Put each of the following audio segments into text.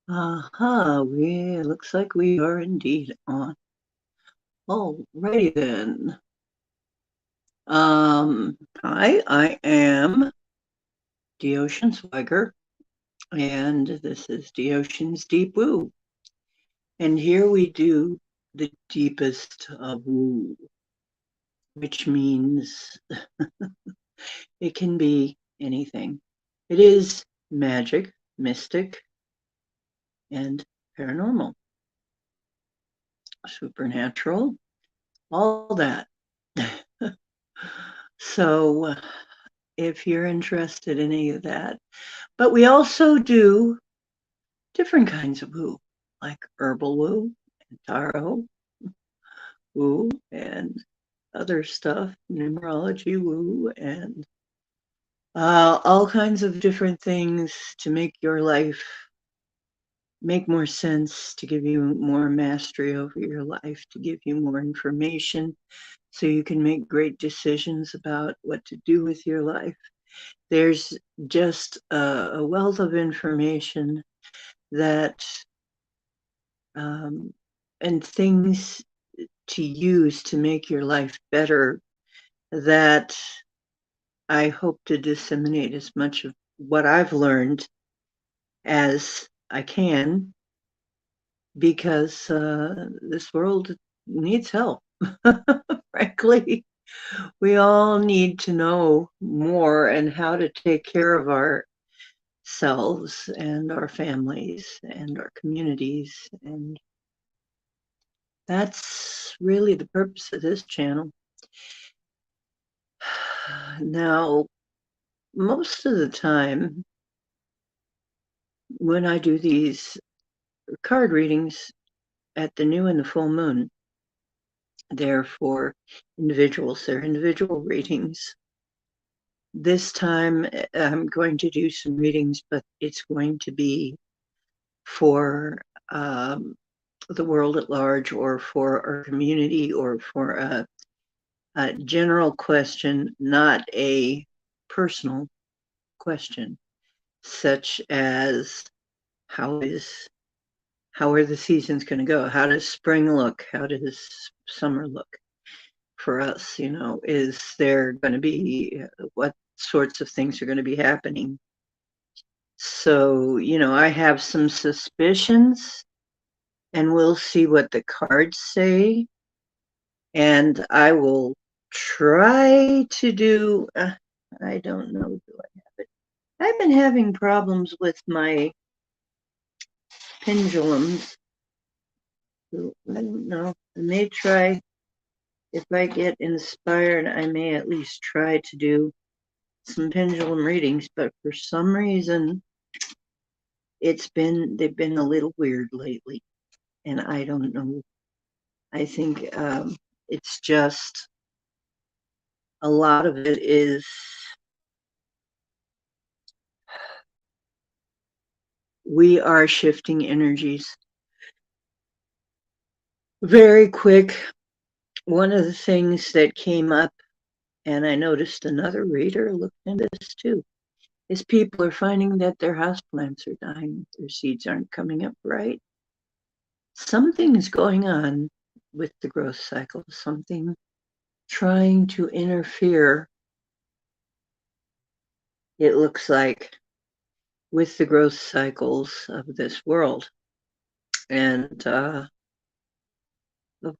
Looks like we are indeed on. Alrighty then. Hi, I am Deocean Swagger, and this is Deocean's Deep Woo. And here we do the deepest of woo, which means it can be anything. It is magic, mystic, and paranormal, supernatural, all that. So if you're interested in any of that, but we also do different kinds of woo, like herbal woo, and tarot woo, and other stuff, numerology woo, and all kinds of different things to make your life make more sense, to give you more mastery over your life, to give you more information so you can make great decisions about what to do with your life. There's just a wealth of information that and things to use to make your life better that I hope to disseminate as much of what I've learned as I can, because this world needs help. Frankly, we all need to know more and how to take care of ourselves and our families and our communities, and that's really the purpose of this channel. Now, most of the time when I do these card readings at the new and the full moon, they're for individuals, they're individual readings. This time I'm going to do some readings, but it's going to be for the world at large, or for our community, or for a general question, not a personal question, such as how are the seasons going to go? How does spring look? How does summer look for us? You know, is there going to be, what sorts of things are going to be happening? So, you know, I have some suspicions, and we'll see what the cards say. And I will try to do, I don't know, do I have it? I've been having problems with my pendulums. So I don't know. I may try, if I get inspired, I may at least try to do some pendulum readings, but for some reason they've been a little weird lately, and I don't know. I think it's just a lot of it is we are shifting energies very quick. One of the things that came up, and I noticed another reader looked into this too, is people are finding that their houseplants are dying, their seeds aren't coming up right. Something's going on with the growth cycle, something trying to interfere, it looks like, with the growth cycles of this world. And of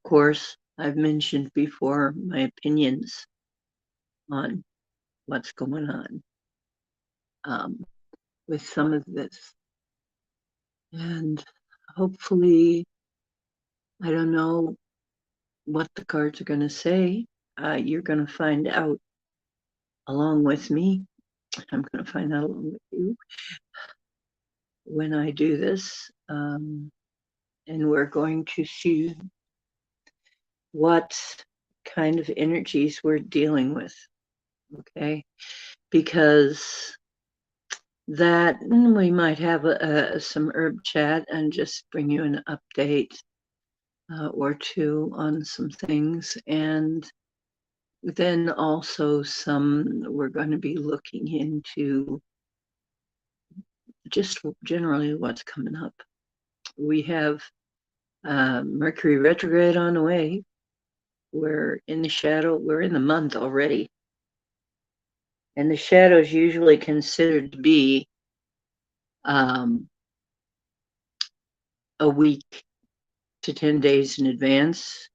course, I've mentioned before my opinions on what's going on with some of this. And hopefully, I don't know what the cards are going to say. You're going to find out along with me. I'm going to find out along with you when I do this. And we're going to see what kind of energies we're dealing with. Okay. Because that we might have some herb chat and just bring you an update or two on some things. And then also we're going to be looking into just generally what's coming up we have Mercury retrograde on the way. We're in the shadow. We're in the month already. And the shadow is usually considered to be a week to 10 days in advance.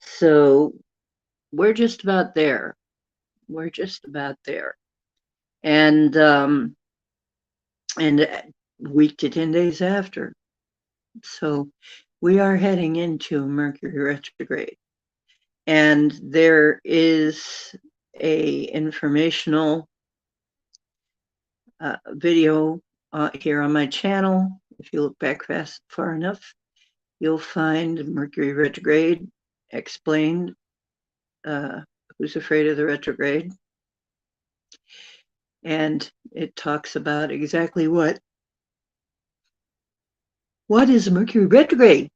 So we're just about there. We're just about there. And a week to 10 days after. So we are heading into Mercury retrograde. And there is a informational video here on my channel. If you look back far enough, you'll find Mercury retrograde explained. Who's afraid of the retrograde? And it talks about exactly what is Mercury retrograde.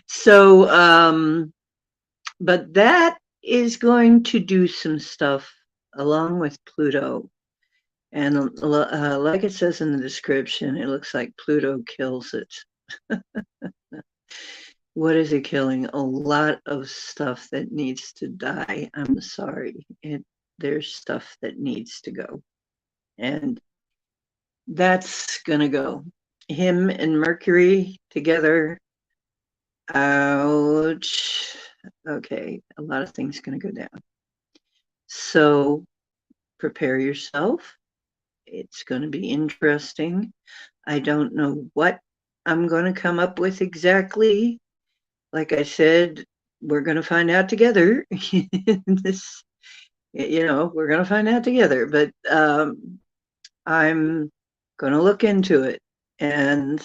So, but that is going to do some stuff along with Pluto. And like it says in the description, it looks like Pluto kills it. What is it killing? A lot of stuff that needs to die. I'm sorry. There's stuff that needs to go. And that's going to go. Him and Mercury together. Ouch. Okay, a lot of things going to go down. So prepare yourself. It's going to be interesting. I don't know what I'm going to come up with exactly. Like I said, we're going to find out together. This, we're going to find out together. But I'm going to look into it, and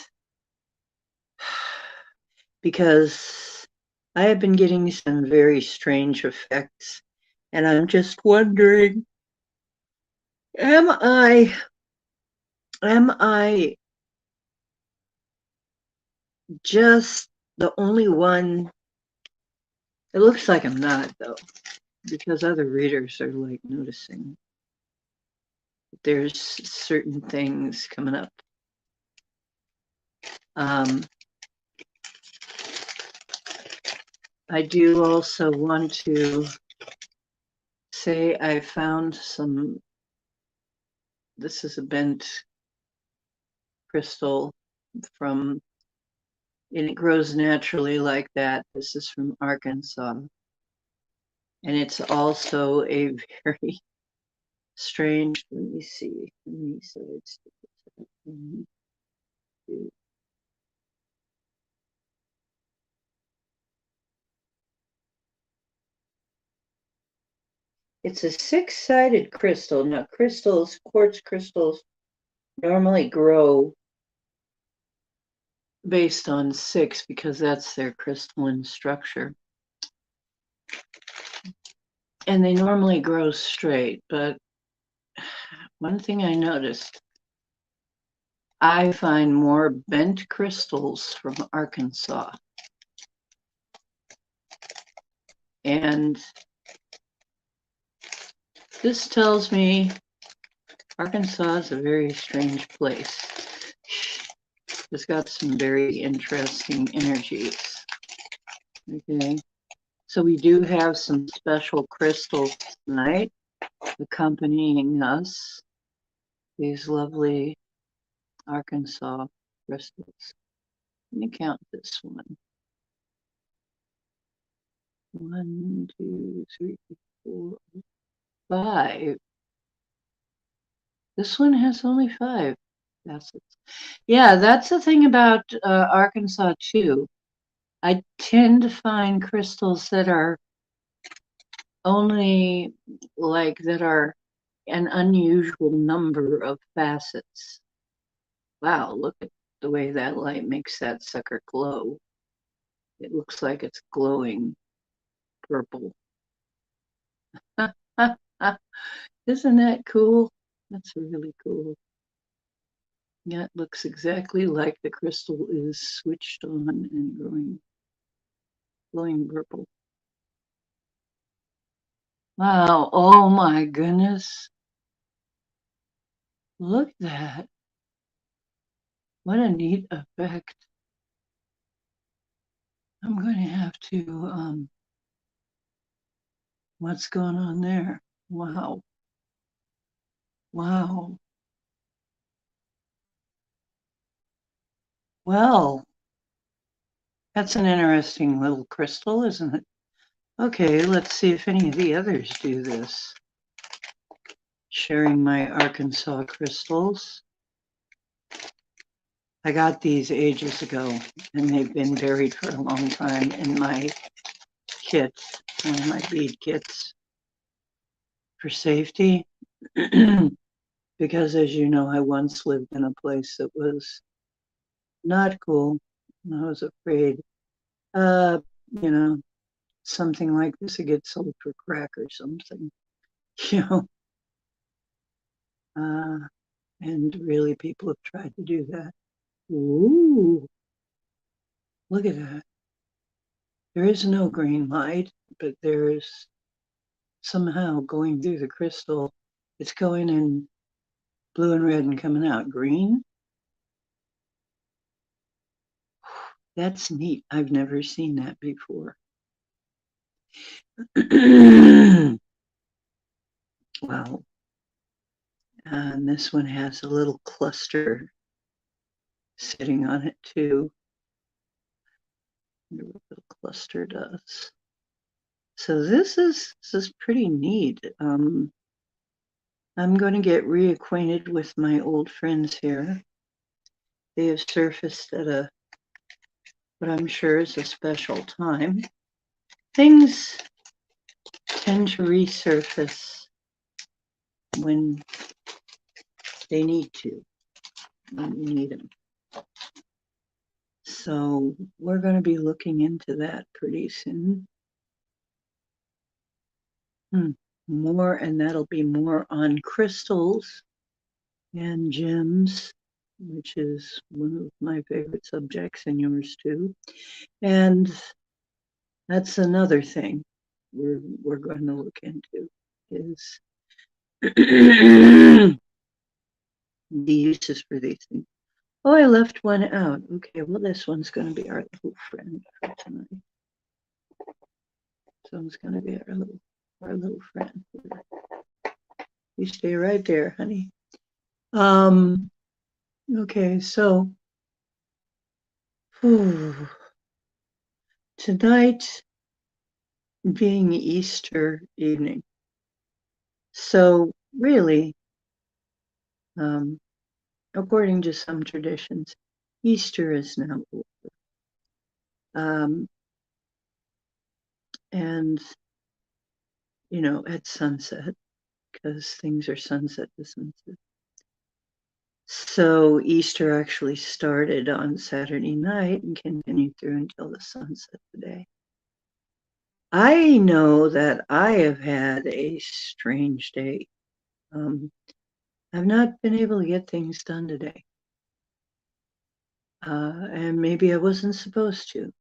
because I have been getting some very strange effects, and I'm just wondering, am I just the only one? It looks like I'm not, though, because other readers are like noticing there's certain things coming up. I do also want to say I found some, this is a bent crystal from, and it grows naturally like that. This is from Arkansas. And it's also a very strange, let me see, it's a 6-sided crystal. Now, quartz crystals normally grow based on 6 because that's their crystalline structure. And they normally grow straight, but one thing I noticed, I find more bent crystals from Arkansas. And this tells me Arkansas is a very strange place. It's got some very interesting energies. Okay, so we do have some special crystals tonight accompanying us. These lovely Arkansas crystals. Let me count this one. 1, 2, 3, 4, 5. This one has only 5 facets. Yeah, that's the thing about Arkansas too. I tend to find crystals that are only that are an unusual number of facets. Wow, look at the way that light makes that sucker glow. It looks like it's glowing purple. Isn't that cool? That's really cool. Yeah, it looks exactly like the crystal is switched on and glowing purple. Wow, oh my goodness. Look at that. What a neat effect. I'm going to have to, what's going on there? Wow. Wow. Well, that's an interesting little crystal, isn't it? Okay, let's see if any of the others do this. Sharing my Arkansas crystals. I got these ages ago, and they've been buried for a long time in my kits, one of my bead kits for safety. Because as you know, I once lived in a place that was not cool. I was afraid, you know, something like this would get sold for crack or something, you know. And really, people have tried to do that. Ooh, look at that. There is no green light, but there's somehow going through the crystal. It's going in blue and red and coming out green. That's neat. I've never seen that before. Wow. And this one has a little cluster sitting on it too. I wonder what the cluster does. So this is pretty neat. I'm going to get reacquainted with my old friends here. They have surfaced at what I'm sure is a special time. Things tend to resurface when they need to, when you need them. So we're going to be looking into that pretty soon. More, and that'll be more on crystals and gems, which is one of my favorite subjects and yours too. And that's another thing we're going to look into is the uses for these things. Oh, I left one out. Okay, well, this one's going to be our little friend for tonight. So it's going to be our little friend. You stay right there, honey. Okay, so tonight being Easter evening. So really, according to some traditions, Easter is now over. And, you know, at sunset, because things are sunset to sunset. So Easter actually started on Saturday night and continued through until the sunset today. I know that I have had a strange day. I've not been able to get things done today. And maybe I wasn't supposed to.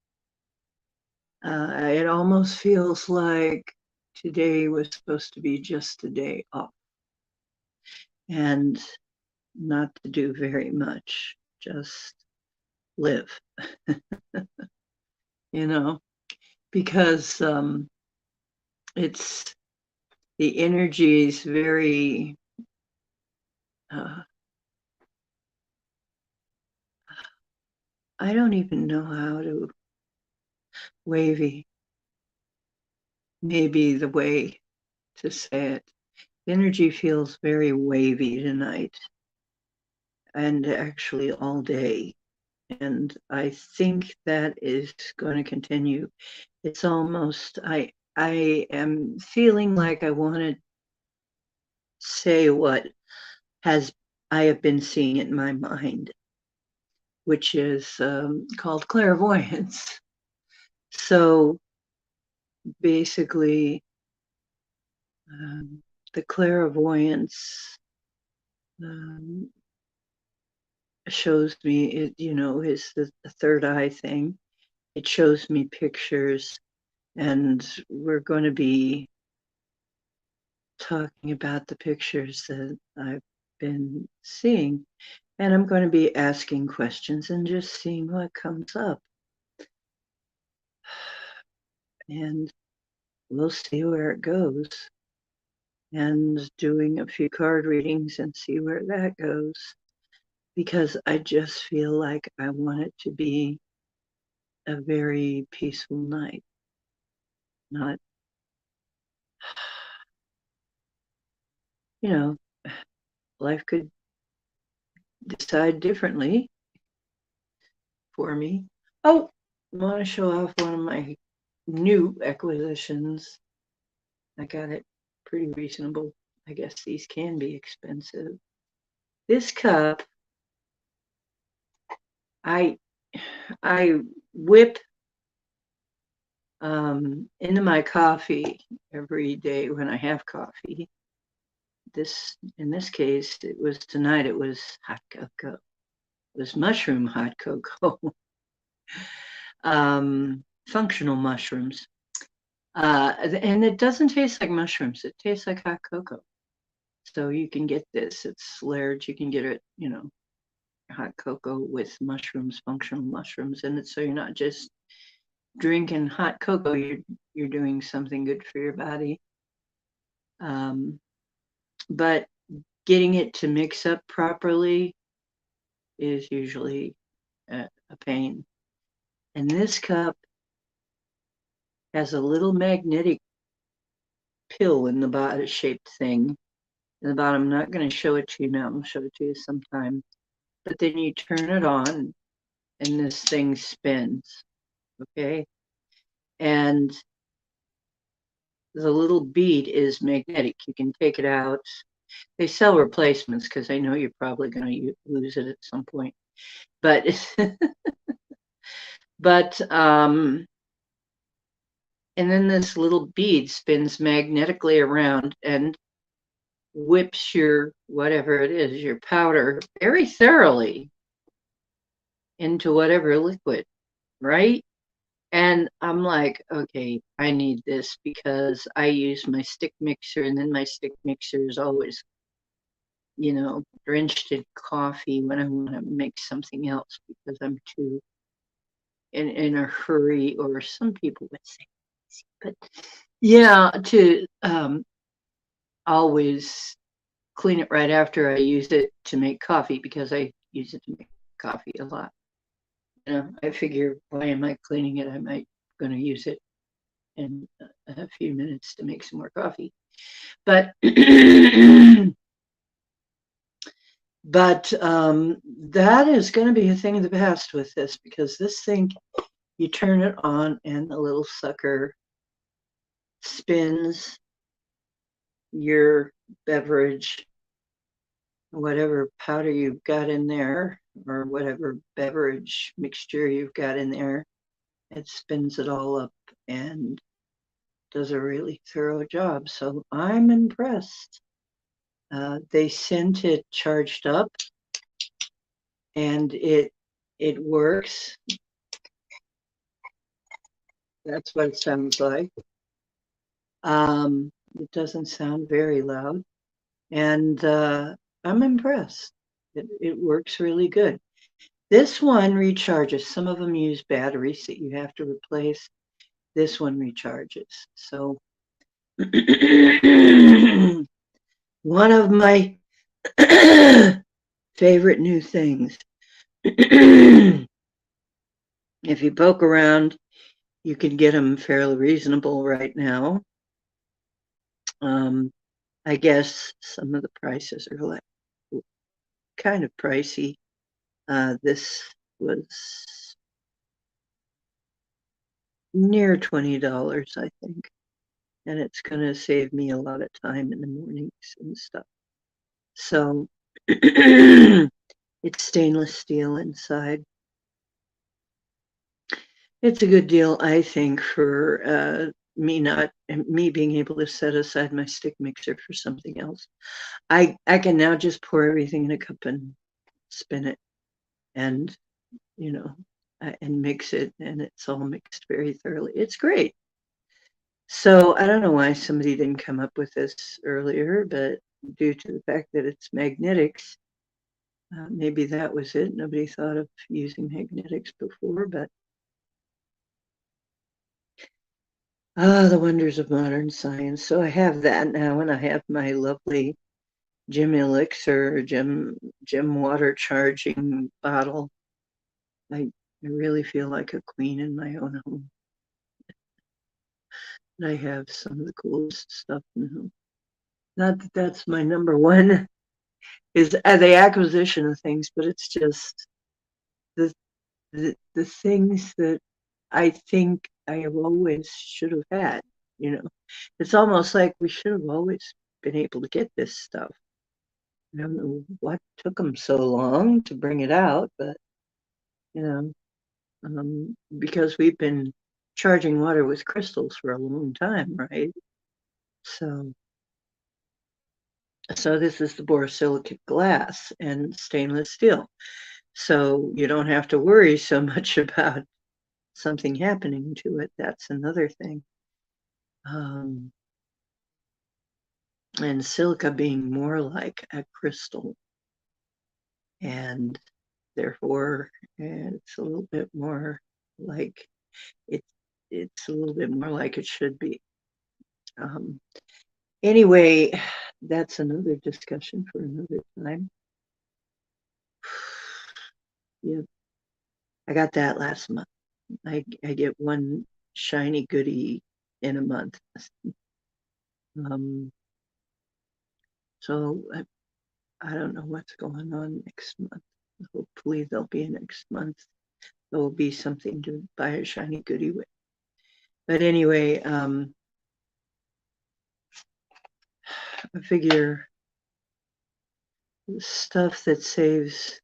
It almost feels like today was supposed to be just a day off and not to do very much, just live, you know, because it's the energy is very I don't even know how to wavy, maybe the way to say it. The energy feels very wavy tonight and actually all day. And I think that is going to continue. It's almost, I am feeling like I want to say what I have been seeing in my mind, which is called clairvoyance. So basically, the clairvoyance shows me, it, you know, is the third eye thing. It shows me pictures, and we're going to be talking about the pictures that I've been seeing. And I'm going to be asking questions and just seeing what comes up. And we'll see where it goes. And doing a few card readings and see where that goes. Because I just feel like I want it to be a very peaceful night. Not, you know, life could decide differently for me. Oh, I want to show off one of my new acquisitions. I got it pretty reasonable. I guess these can be expensive. This cup, I whip into my coffee every day when I have coffee. In this case, it was tonight. It was hot cocoa. It was mushroom hot cocoa. Functional mushrooms. And it doesn't taste like mushrooms. It tastes like hot cocoa. So you can get this. It's layered. You can get it, hot cocoa with mushrooms, functional mushrooms in it. So you're not just drinking hot cocoa. You're doing something good for your body. But getting it to mix up properly is usually a pain. And this cup has a little magnetic pill in the bottom, shaped thing in the bottom. I'm not going to show it to you now. I'll show it to you sometime. But then you turn it on and this thing spins. Okay. And the little bead is magnetic. You can take it out. They sell replacements because I know you're probably going to lose it at some point. But and then this little bead spins magnetically around and whips your whatever it is, your powder, very thoroughly into whatever liquid, right? And I'm like, okay, I need this because I use my stick mixer, and then my stick mixer is always, drenched in coffee when I want to make something else because I'm too in a hurry, or some people would say, but yeah, to always clean it right after I use it to make coffee, because I use it to make coffee a lot. I figure, why am I cleaning it? I might going to use it in a few minutes to make some more coffee. But that is going to be a thing of the past with this, because this thing, you turn it on and the little sucker spins your beverage, whatever powder you've got in there, or whatever beverage mixture you've got in there. It spins it all up and does a really thorough job. So I'm impressed. They sent it charged up, and it works. That's what it sounds like. It doesn't sound very loud, and I'm impressed. It works really good. This one recharges. Some of them use batteries that you have to replace. This one recharges. So one of my favorite new things. If you poke around, you can get them fairly reasonable right now. I guess some of the prices are like kind of pricey. This was near $20, I think. And it's going to save me a lot of time in the mornings and stuff. So it's stainless steel inside. It's a good deal, I think, for me being able to set aside my stick mixer for something else. I can now just pour everything in a cup and spin it, and and mix it, and it's all mixed very thoroughly. It's great. So I don't know why somebody didn't come up with this earlier, but due to the fact that it's magnetics, Maybe that was it. Nobody thought of using magnetics before, but the wonders of modern science. So I have that now, and I have my lovely gym elixir, gym water charging bottle. I really feel like a queen in my own home. And I have some of the coolest stuff in the home. Not that that's my number one is the acquisition of things, but it's just the the things that I think I have always should have had. You know, it's almost like we should have always been able to get this stuff. I don't know what took them so long to bring it out, but you know, because we've been charging water with crystals for a long time, right? So, this is the borosilicate glass and stainless steel. So you don't have to worry so much about something happening to it. That's another thing. And silica being more like a crystal, and therefore it's a little bit more like it. It's a little bit more like it should be. Anyway, that's another discussion for another time. Yeah, I got that last month. I get one shiny goodie in a month. So I don't know what's going on next month. Hopefully there'll be next month. There will be something to buy a shiny goodie with. But anyway, I figure stuff that saves,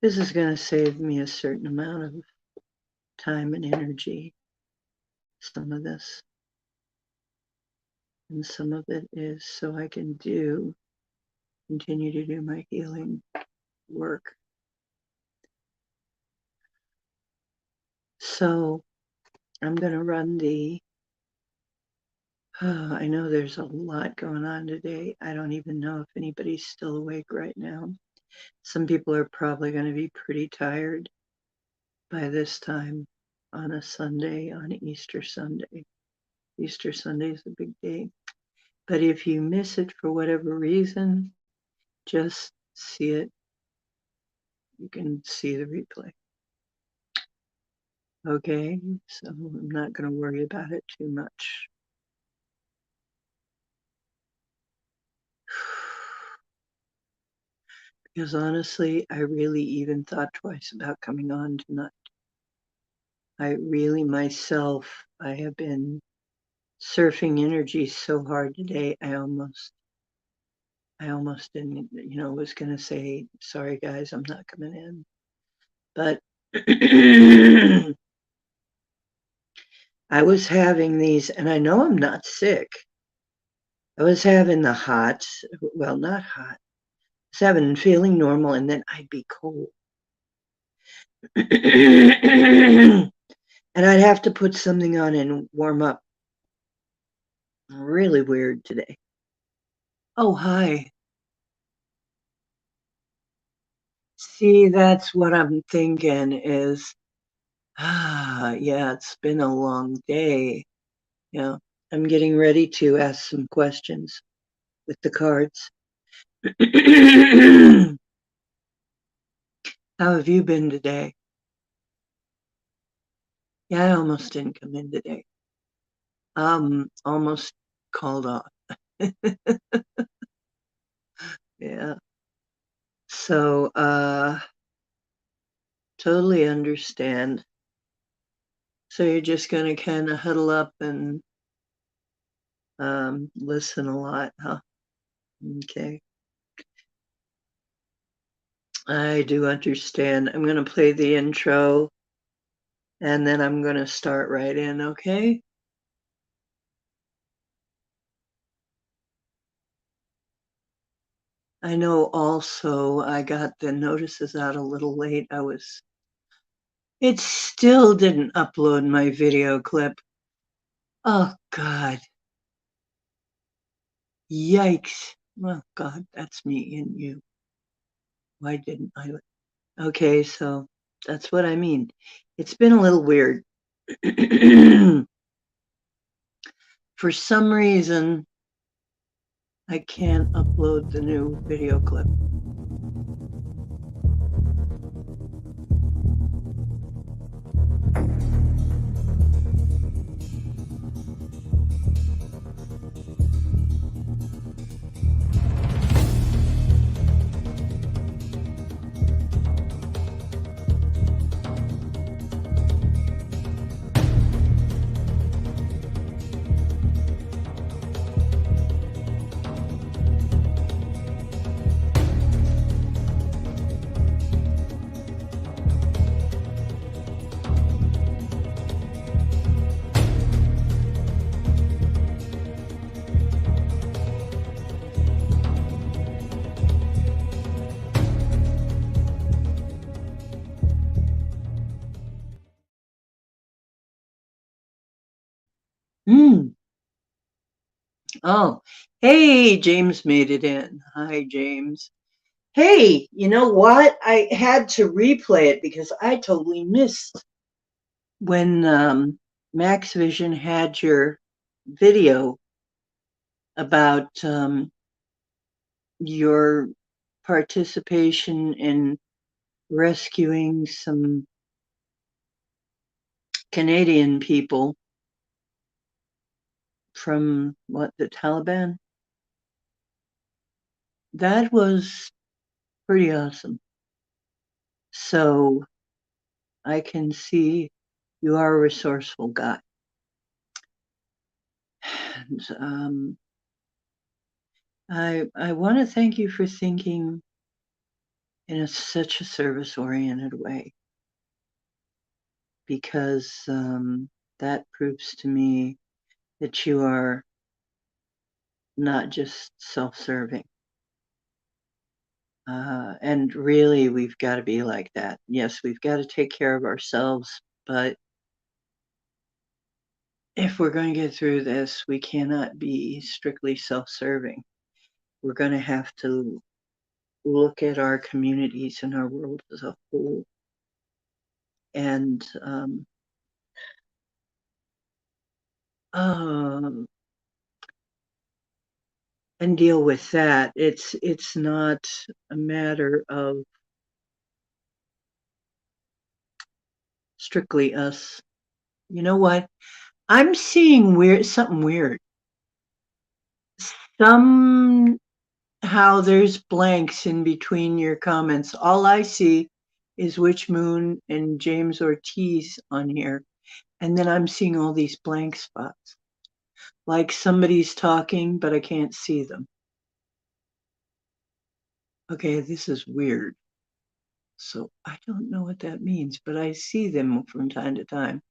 this is going to save me a certain amount of time and energy, some of this. And some of it is so I can continue to do my healing work. So I'm going to run I know there's a lot going on today. I don't even know if anybody's still awake right now. Some people are probably going to be pretty tired by this time on a Sunday, on Easter Sunday. Easter Sunday is a big day. But if you miss it for whatever reason, just see it. You can see the replay. Okay, so I'm not going to worry about it too much. Because honestly, I really even thought twice about coming on tonight. I really myself, I have been surfing energy so hard today. I almost didn't, was going to say, sorry guys, I'm not coming in. But I was having these, and I know I'm not sick. I was having the hot, well, not hot. I was having feeling normal, and then I'd be cold. And I'd have to put something on and warm up. Really weird today. Oh, hi. See, that's what I'm thinking is, yeah, it's been a long day. Yeah, I'm getting ready to ask some questions with the cards. How have you been today? Yeah, I almost didn't come in today. Almost called off. Yeah. So, totally understand. So you're just gonna kind of huddle up and listen a lot, huh? Okay. I do understand. I'm gonna play the intro and then I'm gonna start right in, okay? I know also I got the notices out a little late. It still didn't upload my video clip. Oh, God. Yikes. Well, God, that's me and you. Why didn't I? Okay, so that's what I mean. It's been a little weird. For some reason, I can't upload the new video clip. Oh, hey, James made it in. Hi, James. Hey, you know what? I had to replay it because I totally missed when Max Vision had your video about your participation in rescuing some Canadian people from the Taliban? That was pretty awesome. So I can see you are a resourceful guy. And I want to thank you for thinking in such a service-oriented way, because that proves to me that you are not just self-serving. And really, we've got to be like that. Yes, we've got to take care of ourselves, but if we're going to get through this, we cannot be strictly self-serving. We're going to have to look at our communities and our world as a whole, and deal with that. It's not a matter of strictly us. You know what? I'm seeing something weird. Somehow there's blanks in between your comments. All I see is Witch Moon and James Ortiz on here. And then I'm seeing all these blank spots. Like somebody's talking, but I can't see them. Okay, this is weird. So I don't know what that means, but I see them from time to time.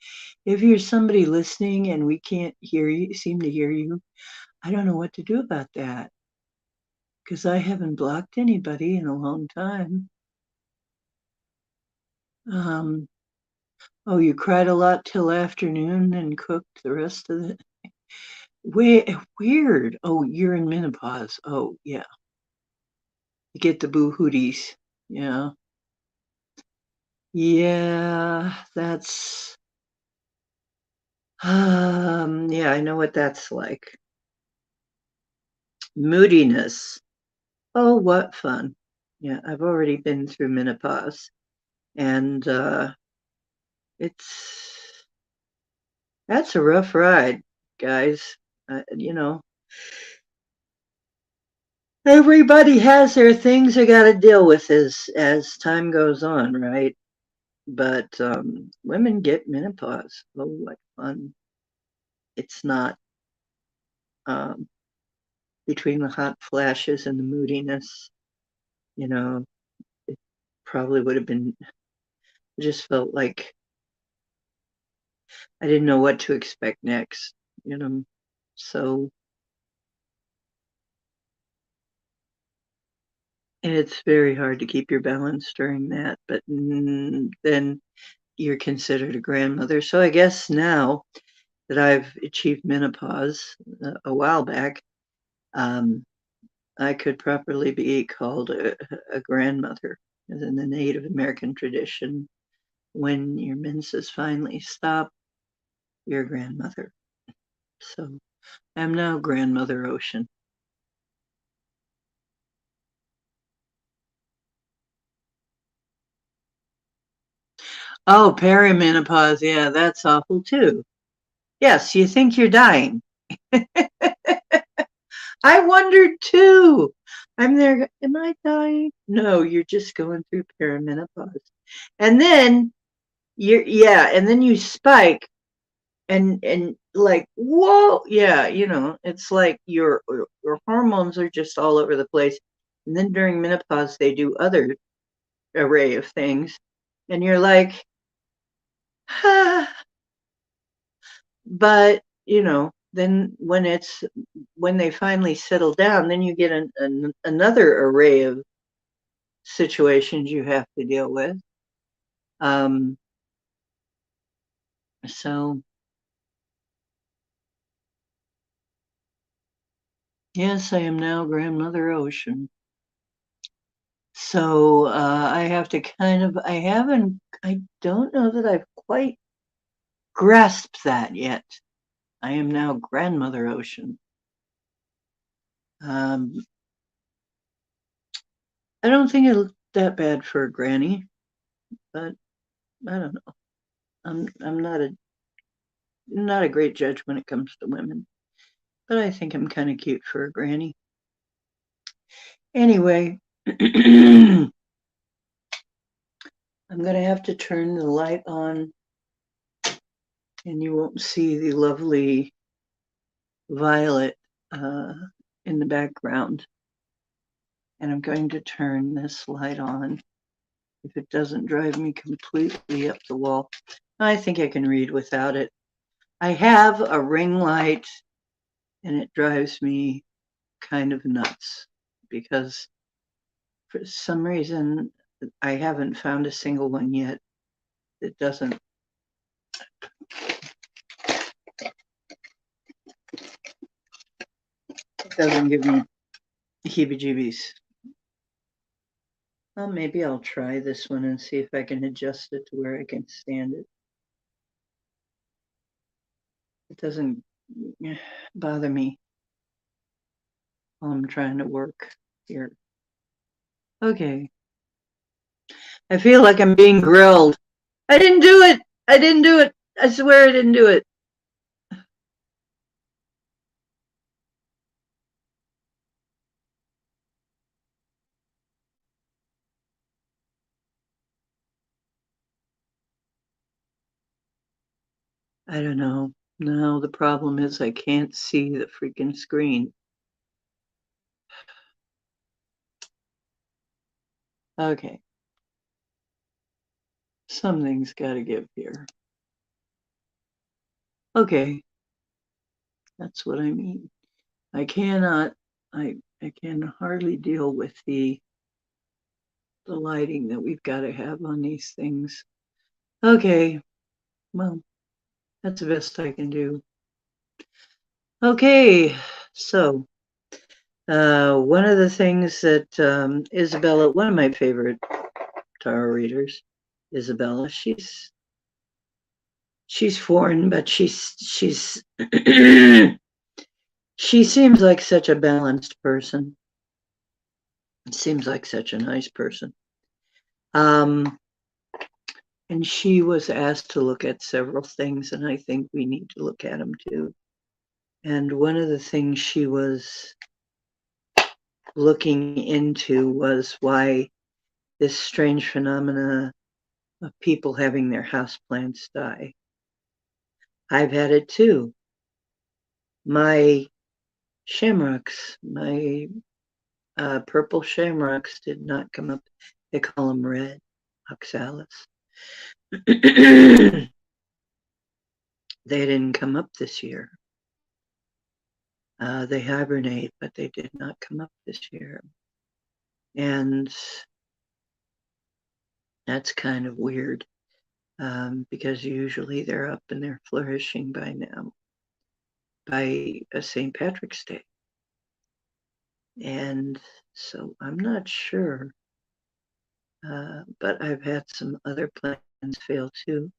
If you're somebody listening and we can't seem to hear you, I don't know what to do about that, because I haven't blocked anybody in a long time. Oh, you cried a lot till afternoon and cooked the rest of it? Weird. Oh, you're in menopause. Oh, yeah. You get the boo hooties. Yeah. Yeah, that's yeah, I know what that's like. Moodiness. Oh, what fun. Yeah, I've already been through menopause, and that's a rough ride, guys. You know, everybody has their things they got to deal with as time goes on, right? But women get menopause. Oh, what fun. It's not um, between the hot flashes and the moodiness, you know, it probably would have been, I just felt like I didn't know what to expect next, you know. So, and it's very hard to keep your balance during that, but then you're considered a grandmother. So I guess now that I've achieved menopause a while back, um, I could properly be called a grandmother. As in the Native American tradition, when your menses finally stop, you're a grandmother. So I'm now Grandmother Ocean. Oh, perimenopause. Yeah, that's awful too. Yes, you think you're dying. I wondered too. I'm there. Am I dying? No, you're just going through perimenopause. And then and then you spike and like, whoa, yeah, it's like your hormones are just all over the place. And then during menopause, they do other array of things. And you're like, ah, but then when they finally settle down, then you get another array of situations you have to deal with. Um, so yes, I am now Grandmother Ocean. So I have to I don't know that I've quite grasped that yet. I am now Grandmother Ocean. Um, I don't think it looked that bad for a granny, but I don't know. I'm not a great judge when it comes to women, but I think I'm kind of cute for a granny. Anyway, I'm gonna have to turn the light on, and you won't see the lovely violet in the background. And I'm going to turn this light on. If it doesn't drive me completely up the wall, I think I can read without it. I have a ring light, and it drives me kind of nuts because for some reason I haven't found a single one yet that doesn't give me heebie-jeebies. Well, maybe I'll try this one and see if I can adjust it to where I can stand it. It doesn't bother me while I'm trying to work here. Okay. I feel like I'm being grilled. I didn't do it. I didn't do it. I swear I didn't do it. I don't know. No, the problem is I can't see the freaking screen. Okay. Something's got to give here. Okay. That's what I mean. I cannot, I can hardly deal with the lighting that we've got to have on these things. Okay. Well, that's the best I can do. Okay. So, one of the things that Isabella, one of my favorite tarot readers, Isabella, she's foreign, but she's she seems like such a balanced person. Seems like such a nice person. And she was asked to look at several things, and I think we need to look at them too. And one of the things she was looking into was why this strange phenomena of people having their houseplants die. I've had it too. My shamrocks, my purple shamrocks did not come up. They call them red oxalis. They didn't come up this year. They hibernate, but they did not come up this year. And that's kind of weird because usually they're up and they're flourishing by now, by St. Patrick's Day. And so I'm not sure, but I've had some other plans fail too.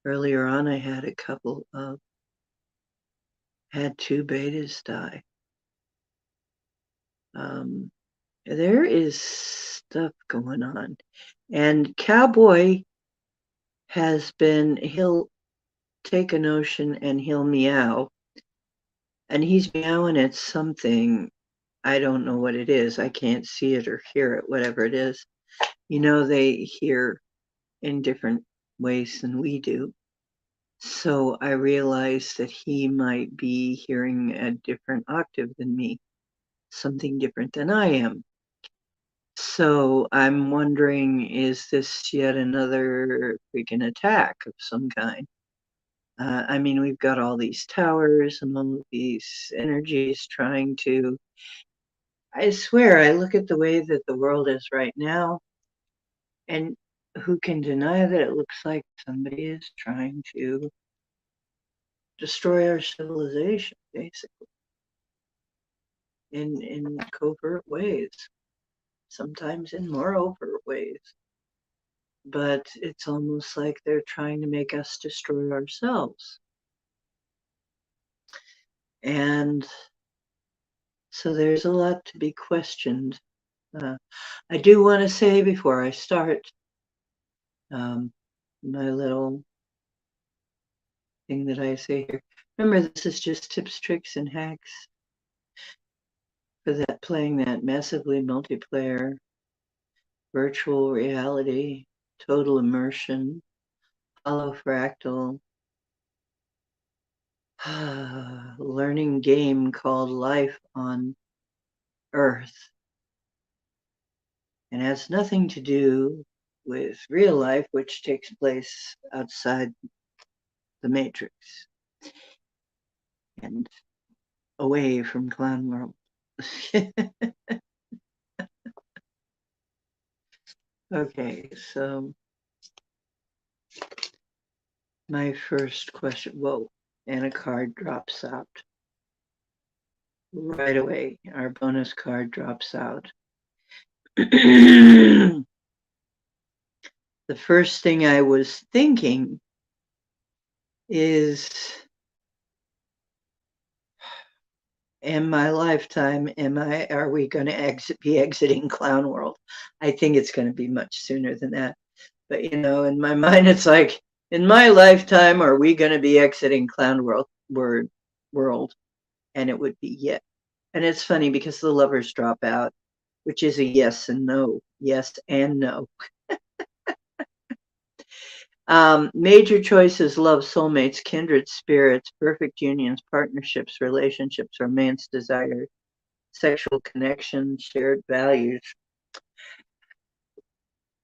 Earlier on, I had had 2 betas die. There is stuff going on. And Cowboy he'll take a notion and he'll meow. And he's meowing at something. I don't know what it is. I can't see it or hear it, whatever it is. You know, they hear in different ways than we do. So I realized that he might be hearing a different octave than me, something different than I am. So I'm wondering, is this yet another freaking attack of some kind? I mean, we've got all these towers and all of these energies trying to. I swear, I look at the way that the world is right now, and who can deny that it looks like somebody is trying to destroy our civilization, basically, in covert ways, sometimes in more overt ways. But it's almost like they're trying to make us destroy ourselves. And so there's a lot to be questioned. I do want to say before I start, my little thing that I say here, remember this is just tips, tricks, and hacks for that playing that massively multiplayer virtual reality, total immersion, holofractal, learning game called Life on Earth. And has nothing to do with real life, which takes place outside the Matrix and away from Clown World. Okay, so my first question, whoa, and a card drops out. Right away, our bonus card drops out. The first thing I was thinking is, in my lifetime, are we going to be exiting Clown World? I think it's going to be much sooner than that. But, you know, in my mind, it's like, in my lifetime, are we going to be exiting Clown World? And it would be yes. And it's funny because the lovers drop out, which is a yes and no, yes and no. Major choices: love, soulmates, kindred spirits, perfect unions, partnerships, relationships, romance, desire, sexual connection, shared values.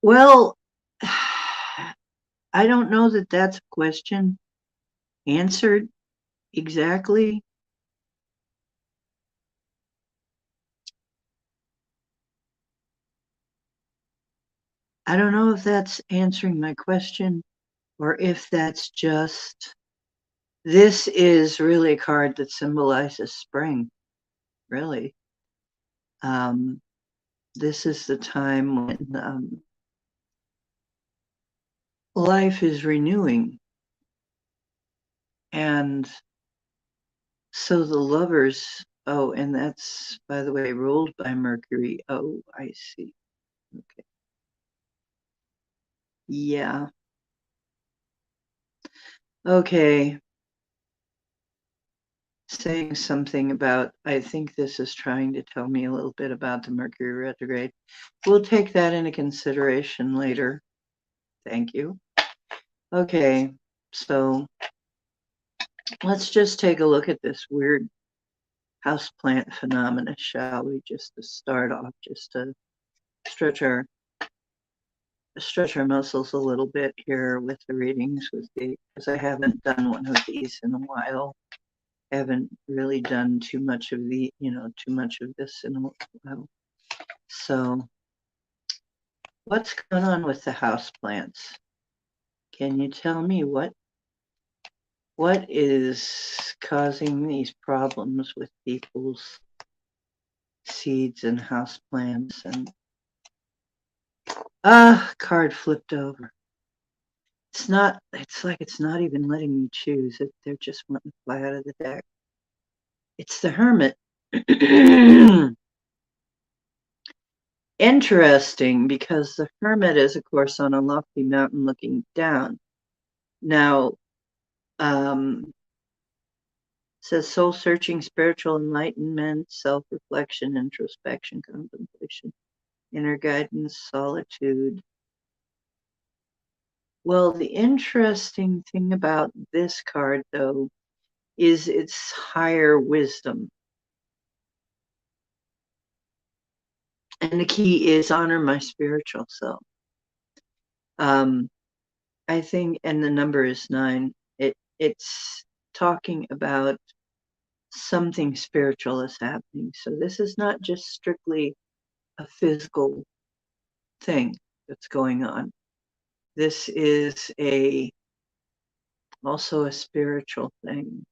Well, I don't know that that's a question answered exactly. I don't know if that's answering my question or if that's just, this is really a card that symbolizes spring, really. This is the time when life is renewing. And so the lovers, oh, and that's, by the way, ruled by Mercury. Oh, I see. Okay. Yeah. Okay. Saying something about, I think this is trying to tell me a little bit about the Mercury retrograde. We'll take that into consideration later. Thank you. Okay, so let's just take a look at this weird houseplant phenomena, shall we? Just to start off, just to stretch our muscles a little bit here with the readings, because I haven't done one of these in a while. I haven't really done too much of too much of this in a while. So what's going on with the houseplants? Can you tell me what is causing these problems with people's seeds and houseplants, and card flipped over. It's like it's not even letting me choose it. They're just wanting to fly out of the deck. It's the Hermit. Interesting, because the Hermit is, of course, on a lofty mountain looking down. Now, says soul searching, spiritual enlightenment, self-reflection, introspection, contemplation, inner guidance, solitude. Well, the interesting thing about this card, though, is its higher wisdom. And the key is honor my spiritual self. I think, and the number is 9. It's talking about something spiritual is happening. So this is not just strictly a physical thing that's going on. This is also a spiritual thing.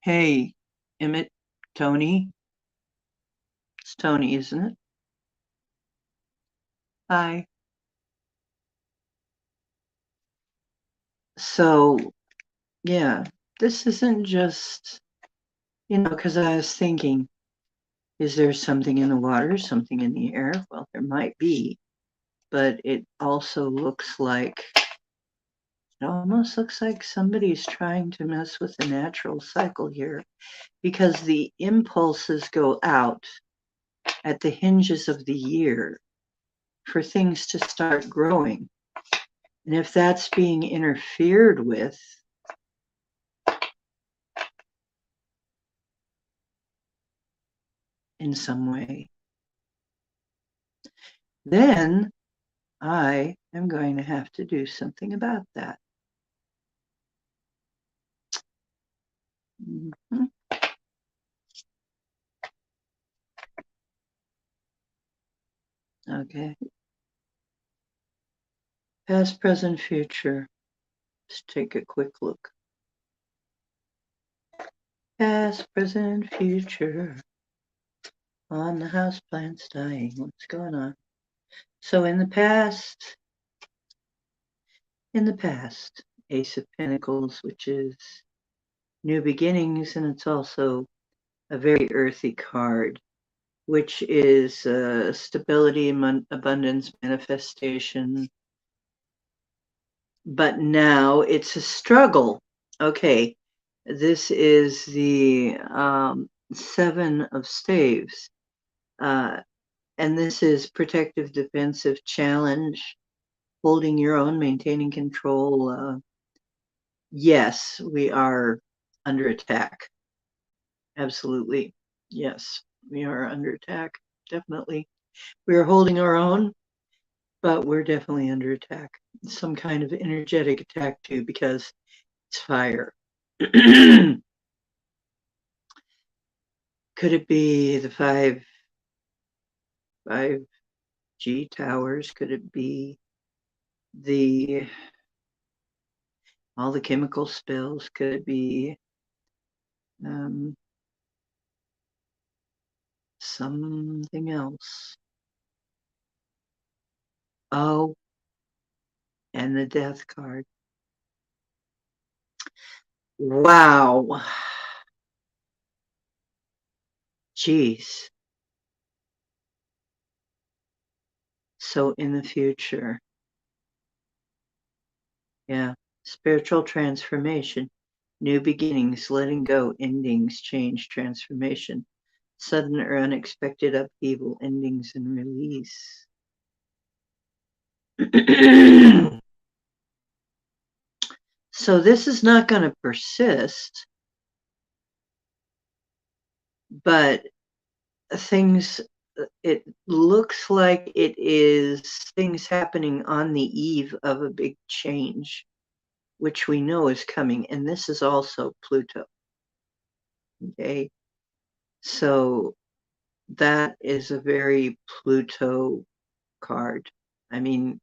Hey, Emmett, Tony. It's Tony, isn't it? Hi. So, yeah, this isn't just, because I was thinking, is there something in the water, something in the air? Well, there might be, but it also looks like, it almost looks like somebody's trying to mess with the natural cycle here, because the impulses go out at the hinges of the year for things to start growing. And if that's being interfered with, in some way, then I am going to have to do something about that. Mm-hmm. Okay. Past, present, future. Let's take a quick look. Past, present, future. On the house plants dying. What's going on? So in the past, Ace of Pentacles, which is new beginnings, and it's also a very earthy card, which is stability, abundance, manifestation. But now it's a struggle. Okay, this is the 7 of Staves. And this is protective, defensive, challenge, holding your own, maintaining control. Yes, we are under attack. Absolutely. Yes, we are under attack. Definitely. We are holding our own, but we're definitely under attack. Some kind of energetic attack too, because it's fire. Could it be the 5G towers? Could it be all the chemical spills? Could it be something else? Oh, and the death card. Wow. Geez. So in the future, yeah, spiritual transformation, new beginnings, letting go, endings, change, transformation, sudden or unexpected upheaval, endings, and release. So this is not going to persist, but it looks like it is things happening on the eve of a big change, which we know is coming. And this is also Pluto. Okay. So that is a very Pluto card. I mean,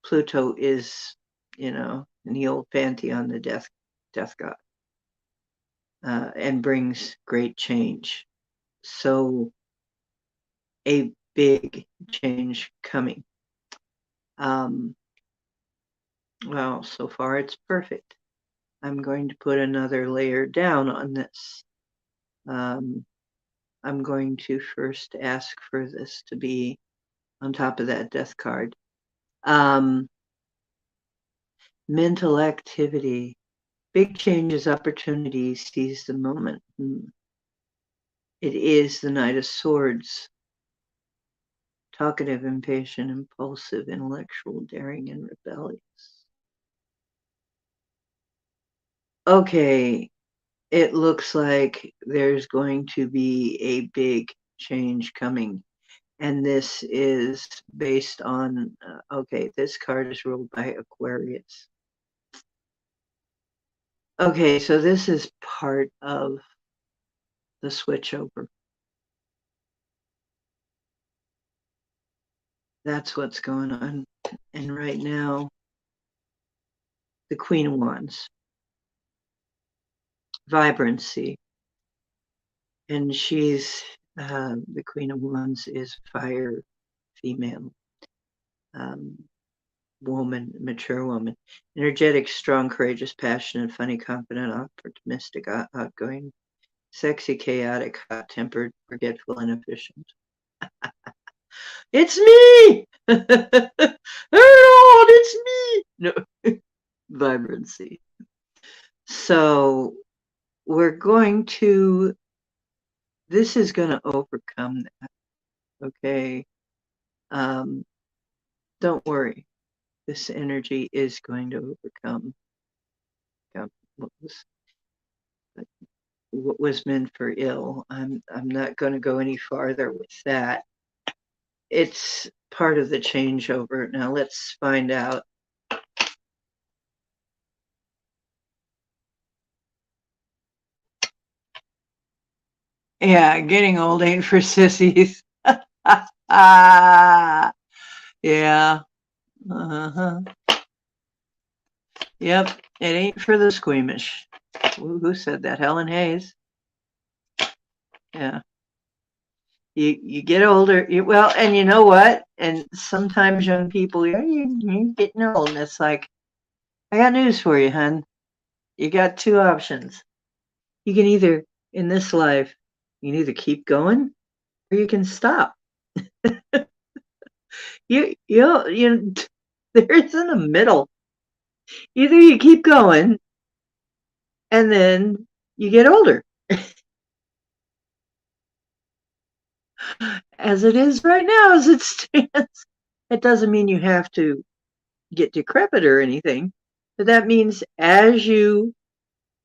Pluto is, in the old pantheon, the death god. and brings great change. So a big change coming. Well, so far it's perfect. I'm going to put another layer down on this. I'm going to first ask for this to be on top of that death card. Mental activity, big changes, opportunities, seize the moment. It is the Knight of Swords. Talkative, impatient, impulsive, intellectual, daring, and rebellious. Okay, it looks like there's going to be a big change coming. And this is based on, okay, this card is ruled by Aquarius. Okay, so this is part of the switchover. That's what's going on. And right now, the Queen of Wands. Vibrancy. And she's, the Queen of Wands is fire, female, woman, mature woman. Energetic, strong, courageous, passionate, funny, confident, optimistic, outgoing, sexy, chaotic, hot-tempered, forgetful, and efficient. It's me! Harold, it's me! No, vibrancy. So we're going to, this is going to overcome that, okay? Don't worry. This energy is going to overcome what was meant for ill. I'm not going to go any farther with that. It's part of the changeover. Now let's find out. Yeah, getting old ain't for sissies. Yeah. Uh-huh. Yep, it ain't for the squeamish. Who said that? Helen Hayes. Yeah. You get older. Well, and you know what? And sometimes young people, you're getting old, and it's like, I got news for you, hun. You got two options. You can either, in this life, you can either keep going or you can stop. you there isn't a middle. Either you keep going and then you get older. As it is right now, as it stands, it doesn't mean you have to get decrepit or anything, but that means as you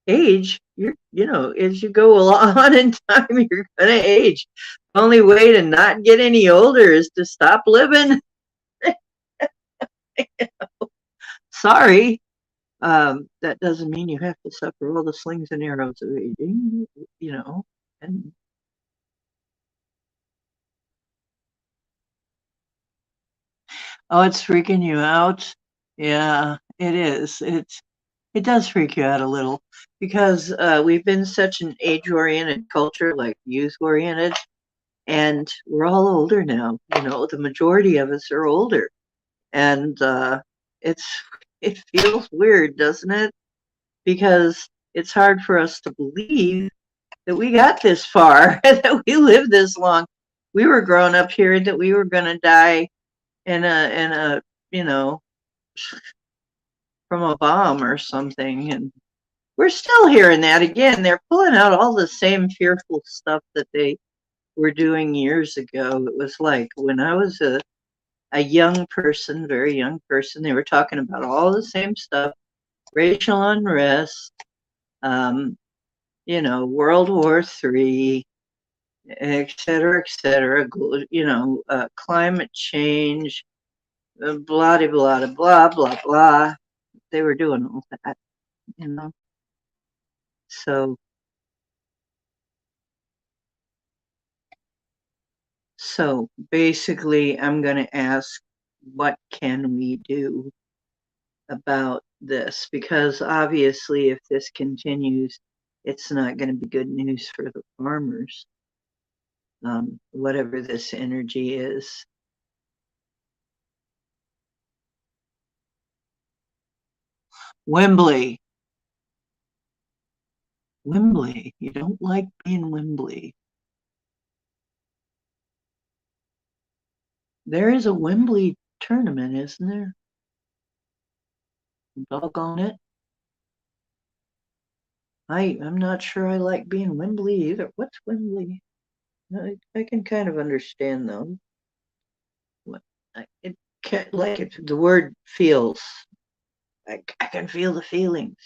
age, as you go on in time, you're gonna age. The only way to not get any older is to stop living. Sorry. That doesn't mean you have to suffer all the slings and arrows of aging, and oh, it's freaking you out. Yeah, it is. It does freak you out a little because we've been such an age-oriented culture, like youth-oriented, and we're all older now. The majority of us are older, and it feels weird, doesn't it? Because it's hard for us to believe that we got this far, that we lived this long. We were growing up here that we were going to die in a from a bomb or something, and we're still hearing that again. They're pulling out all the same fearful stuff that they were doing years ago. It was like when I was a young person, very young person, they were talking about all the same stuff, racial unrest, World War III, et cetera, climate change, blah, blah, blah, blah, blah, blah. They were doing all that, So basically, I'm going to ask, what can we do about this? Because obviously, if this continues, it's not going to be good news for the farmers. Whatever this energy is. Wembley. Wembley. You don't like being Wembley. There is a Wembley tournament, isn't there? Doggone it. I'm not sure I like being Wembley either. What's Wembley? I can kind of understand though. It can't, like it, the word feels. I can feel the feelings.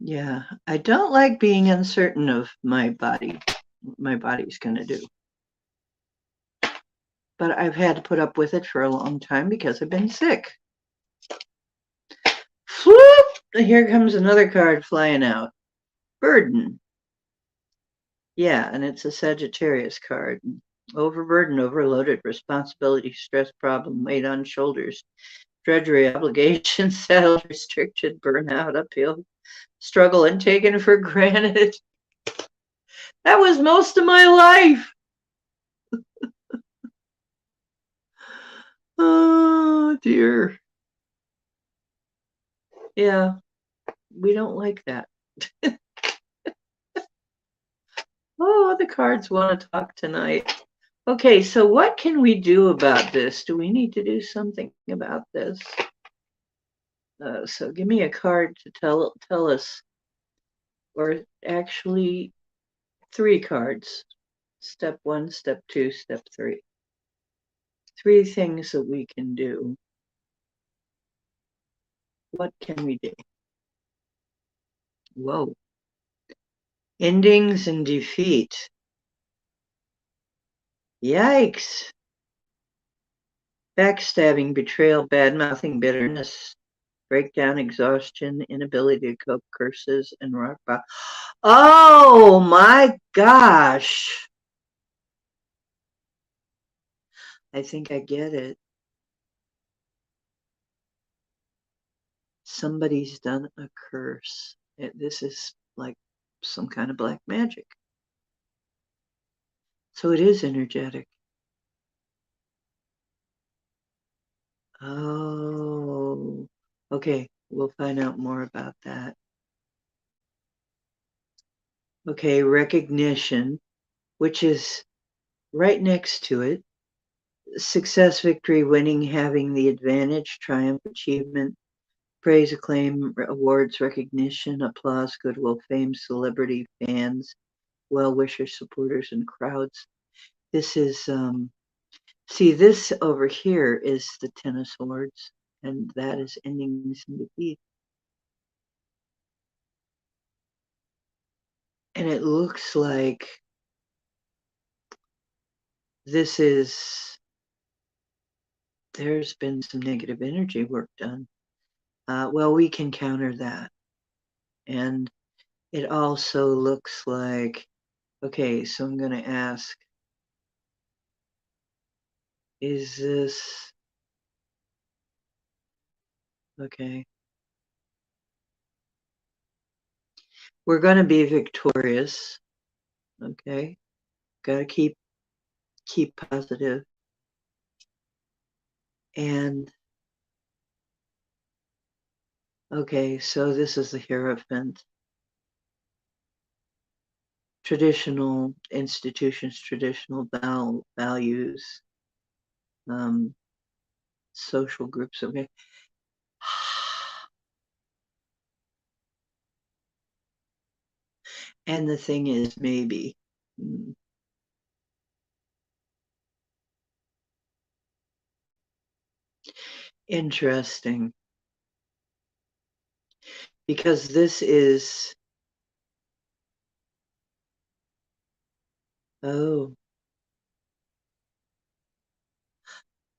Yeah, I don't like being uncertain of my body, what my body's going to do. But I've had to put up with it for a long time because I've been sick. Whoop! Here comes another card flying out. Burden. Yeah, and it's a Sagittarius card. Overburden, overloaded, responsibility, stress, problem, weight on shoulders, drudgery, obligation, settled, restricted, burnout, uphill, struggle, and taken for granted. That was most of my life. Oh, dear. Yeah, we don't like that. Oh, the cards want to talk tonight. Okay, so what can we do about this? Do we need to do something about this? So give me a card to tell us, or actually 3 cards. Step 1, step 2, step 3. 3 things that we can do. What can we do? Whoa. Endings and defeat. Yikes. Backstabbing, betrayal, bad-mouthing, bitterness, breakdown, exhaustion, inability to cope, curses, and rock bottom. Oh my gosh. I think I get it. Somebody's done a curse. This is like some kind of black magic. So it is energetic. Oh, okay. We'll find out more about that. Okay, recognition, which is right next to it. Success, victory, winning, having the advantage, triumph, achievement, praise, acclaim, awards, recognition, applause, goodwill, fame, celebrity, fans, well-wishers, supporters, and crowds. This is, see, this over here is the Ten of Swords, and that is endings and defeat. And it looks like this is, there's been some negative energy work done. Well, we can counter that. And it also looks like, okay, so I'm going to ask, is this, okay. We're going to be victorious. Okay. Got to keep positive. And okay, so this is the Hierophant. Traditional institutions, traditional values, social groups. Okay. And the thing is, maybe. Interesting. Because this is, oh,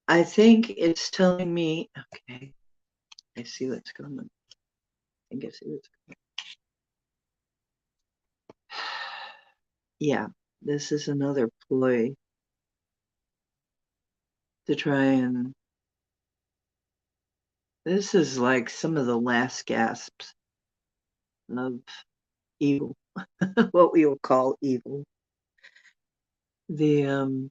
I think it's telling me, okay, I see what's going on. I think I see what's going on. Yeah, this is another ploy to try and This is like some of the last gasps of evil, what we will call evil. It's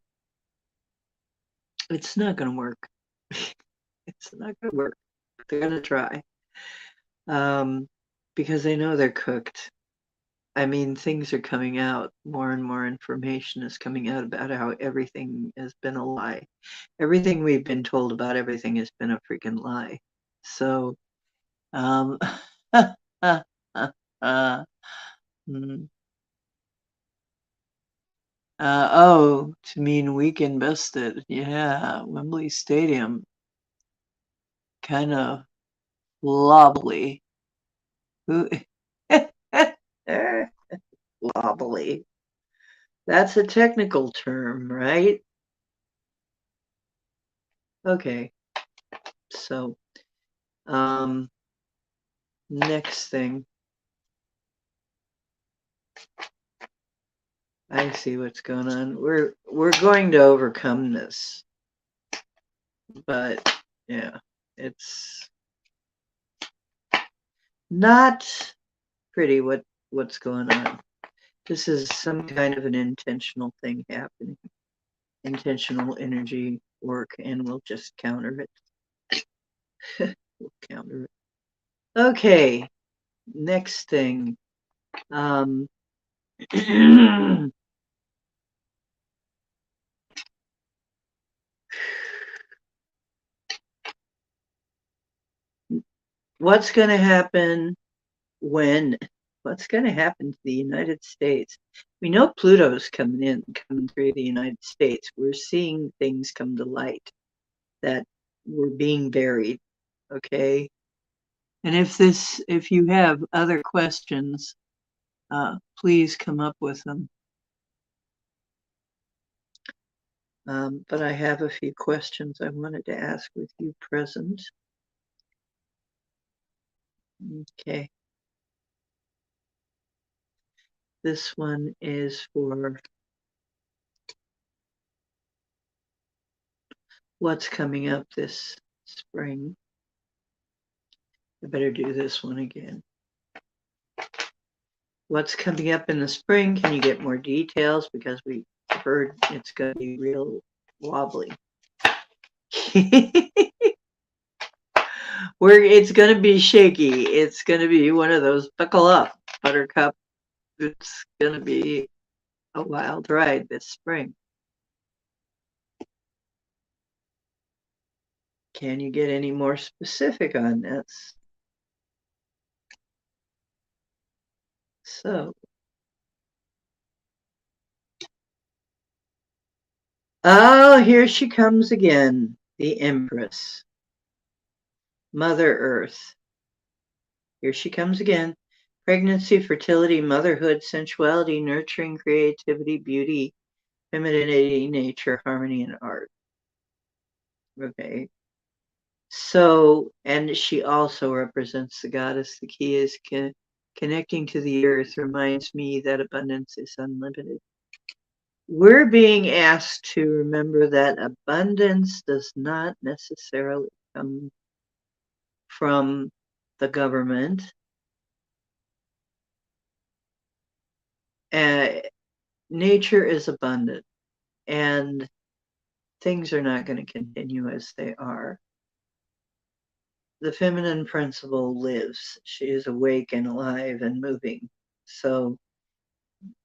not going to work. It's not going to work. They're going to try. Because they know they're cooked. I mean, things are coming out. More and more information is coming out about how everything has been a lie. Everything we've been told about everything has been a freaking lie. So, um, mm. Oh, to mean weak and bested. Yeah, Wembley Stadium. Kind of wobbly. Wobbly. That's a technical term, right? Okay. So, next thing. I see what's going on. We're going to overcome this. But yeah, it's not pretty what's going on. This is some kind of an intentional thing happening. Intentional energy work, and we'll just counter it. We'll counter it. Okay, next thing. What's going to happen what's going to happen to the United States? We know Pluto's coming through the United States. We're seeing things come to light that were being buried. Okay. And if you have other questions, please come up with them. But I have a few questions I wanted to ask with you present. Okay. This one is for what's coming up this spring. I better do this one again. What's coming up in the spring? Can you get more details? Because we heard it's going to be real wobbly. It's going to be shaky. It's going to be one of those buckle up, buttercup. It's going to be a wild ride this spring. Can you get any more specific on this? So, oh, here she comes again, the Empress, Mother Earth. Here she comes again. Pregnancy, fertility, motherhood, sensuality, nurturing, creativity, beauty, femininity, nature, harmony, and art. Okay. So, and she also represents the goddess. The key is connecting to the earth reminds me that abundance is unlimited. We're being asked to remember that abundance does not necessarily come from the government. Nature is abundant, and things are not going to continue as they are. The feminine principle lives. She is awake and alive and moving. So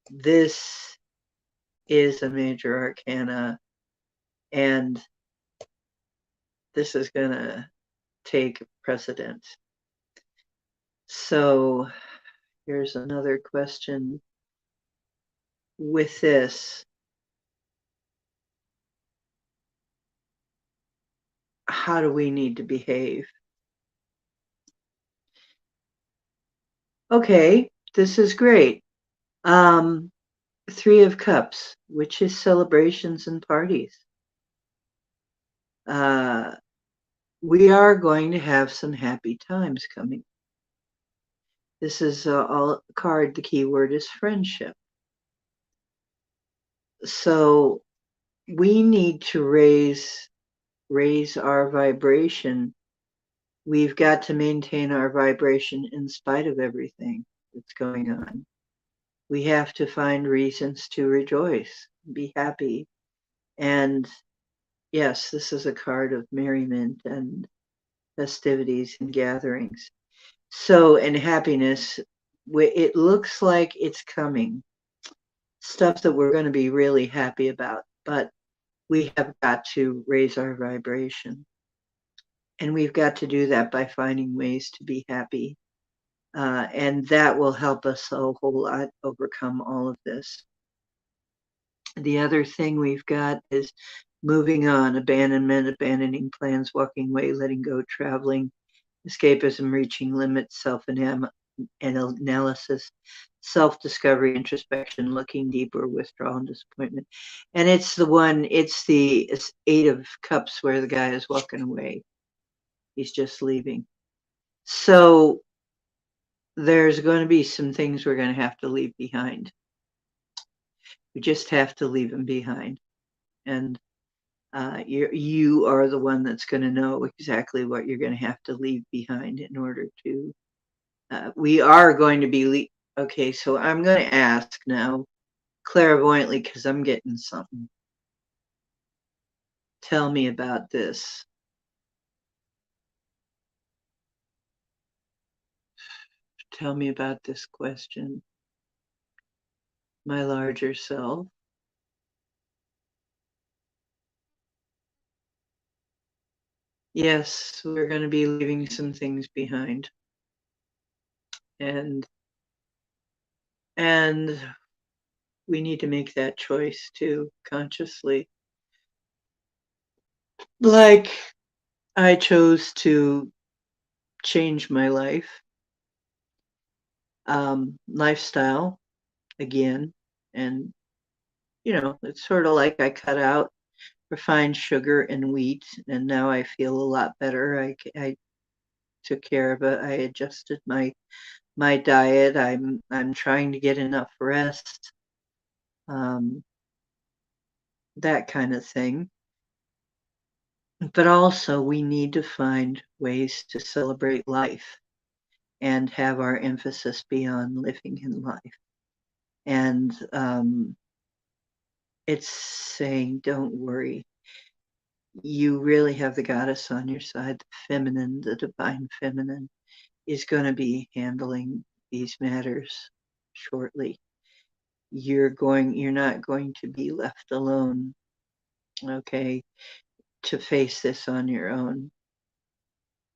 this is a major arcana, and this is going to take precedent. So here's another question with this. How do we need to behave? Okay, this is great. Three of Cups, which is celebrations and parties. We are going to have some happy times coming. This is a card, the key word is friendship. So we need to raise our vibration we've got to maintain our vibration in spite of everything that's going on. We have to find reasons to rejoice, be happy. And yes, this is a card of merriment and festivities and gatherings. So, and happiness, it looks like it's coming. Stuff that we're going to be really happy about, but we have got to raise our vibration. And we've got to do that by finding ways to be happy. And that will help us a whole lot overcome all of this. The other thing we've got is moving on, abandonment, abandoning plans, walking away, letting go, traveling, escapism, reaching limits, self-analysis, self-discovery, introspection, looking deeper, withdrawal, and disappointment. And it's the 8 of Cups where the guy is walking away. He's just leaving. So there's going to be some things we're going to have to leave behind. We just have to leave them behind. And you are the one that's going to know exactly what you're going to have to leave behind in order to. We are going to be. Okay, so I'm going to ask now, clairvoyantly, because I'm getting something. Tell me about this. Tell me about this question. My larger self. Yes, we're going to be leaving some things behind. And we need to make that choice too, consciously. Like, I chose to change my lifestyle again. And, it's sort of like I cut out refined sugar and wheat, and now I feel a lot better. I took care of it. I adjusted my diet. I'm trying to get enough rest. That kind of thing. But also, we need to find ways to celebrate life and have our emphasis be on living in life. And it's saying, don't worry. You really have the goddess on your side. The feminine, the divine feminine, is going to be handling these matters shortly. You're not going to be left alone, okay, to face this on your own.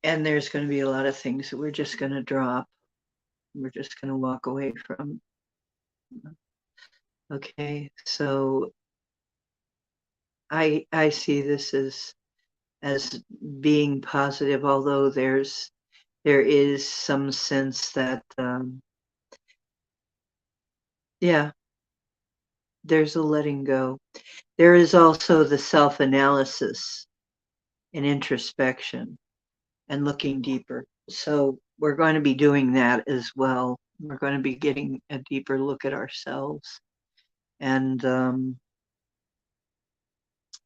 And there's going to be a lot of things that we're just going to drop. We're just going to walk away from. Okay, so I see this as being positive, although there is some sense that there's a letting go. There is also the self-analysis and introspection and looking deeper. So we're going to be doing that as well. We're going to be getting a deeper look at ourselves. And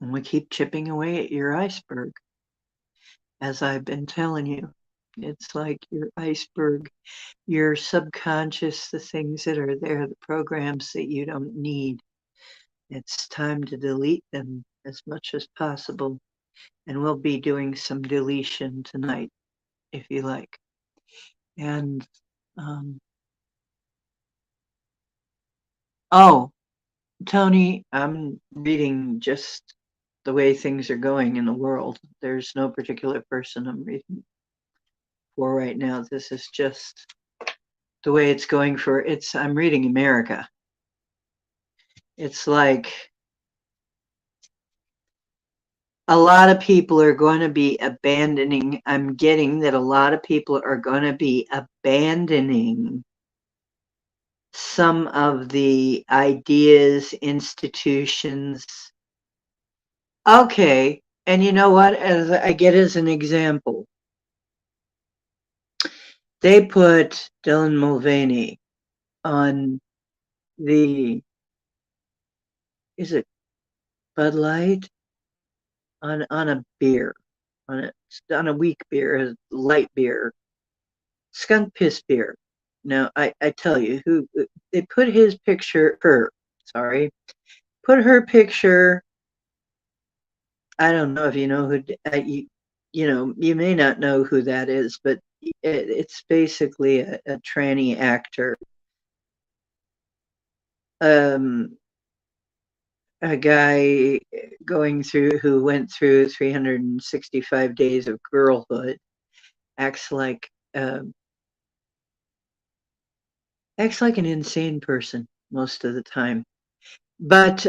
we keep chipping away at your iceberg. As I've been telling you, it's like your iceberg, your subconscious, the things that are there, the programs that you don't need. It's time to delete them as much as possible. And we'll be doing some deletion tonight, if you like. And oh, Tony, I'm reading just the way things are going in the world. There's no particular person I'm reading for right now. This is just the way it's going I'm reading America. It's like a lot of people are going to be abandoning. I'm getting that a lot of people are going to be abandoning some of the ideas, institutions. Okay, and you know what? As I get as an example, they put Dylan Mulvaney on is it Bud Light? On a beer, on a weak beer, a light beer, skunk piss beer. Now, I tell you, who they put his picture, put her picture. I don't know if you know who, you may not know who that is, but it's basically a tranny actor. A guy who went through 365 days of girlhood acts like um, an insane person most of the time. But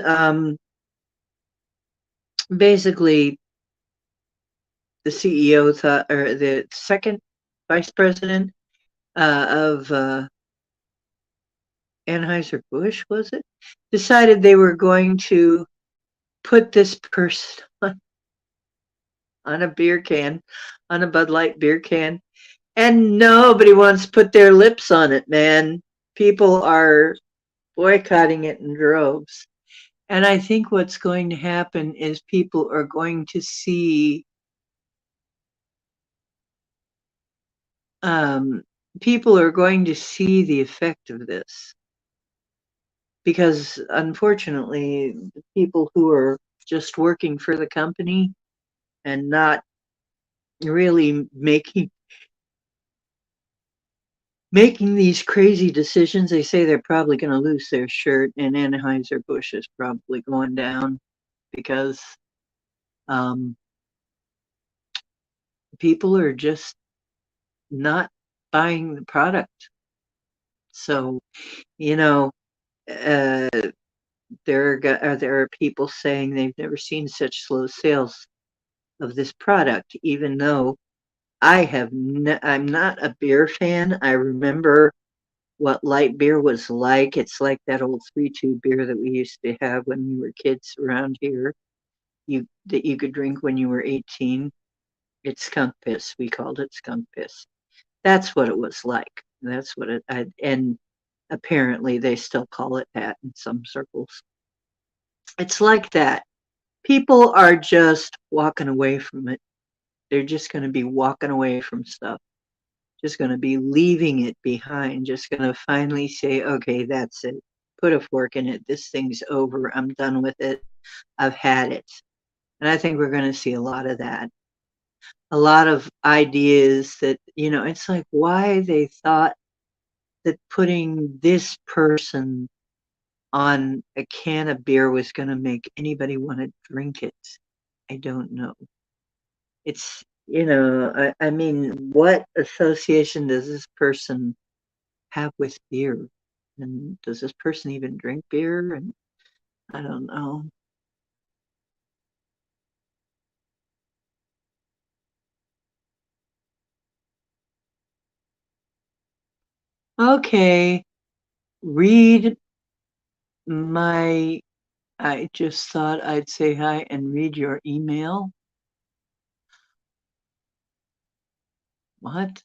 basically, the CEO thought, or the second vice president of Anheuser-Busch, was it? Decided they were going to put this person on a beer can, on a Bud Light beer can, and nobody wants to put their lips on it, man. People are boycotting it in droves. And I think what's going to happen is people are going to see the effect of this, because unfortunately, the people who are just working for the company and not really making these crazy decisions, they say they're probably going to lose their shirt, and Anheuser-Busch is probably going down because um, people are just not buying the product. So, you know, uh, there are people saying they've never seen such slow sales of this product, even though I'm not a beer fan. I remember what light beer was like. It's like that old 3-2 beer that we used to have when we were kids around here. That you could drink when you were 18. It's skunk piss. We called it skunk piss. That's what it was like. That's what and apparently they still call it that in some circles. It's like that. People are just walking away from it. They're just going to be walking away from stuff, just going to be leaving it behind, just going to finally say, okay, that's it. Put a fork in it. This thing's over. I'm done with it. I've had it. And I think we're going to see a lot of that. A lot of ideas that, it's like why they thought that putting this person on a can of beer was going to make anybody want to drink it. I don't know. It's, I mean, what association does this person have with beer? And does this person even drink beer? And I don't know. Okay, read my, I just thought I'd say hi and read your email. What?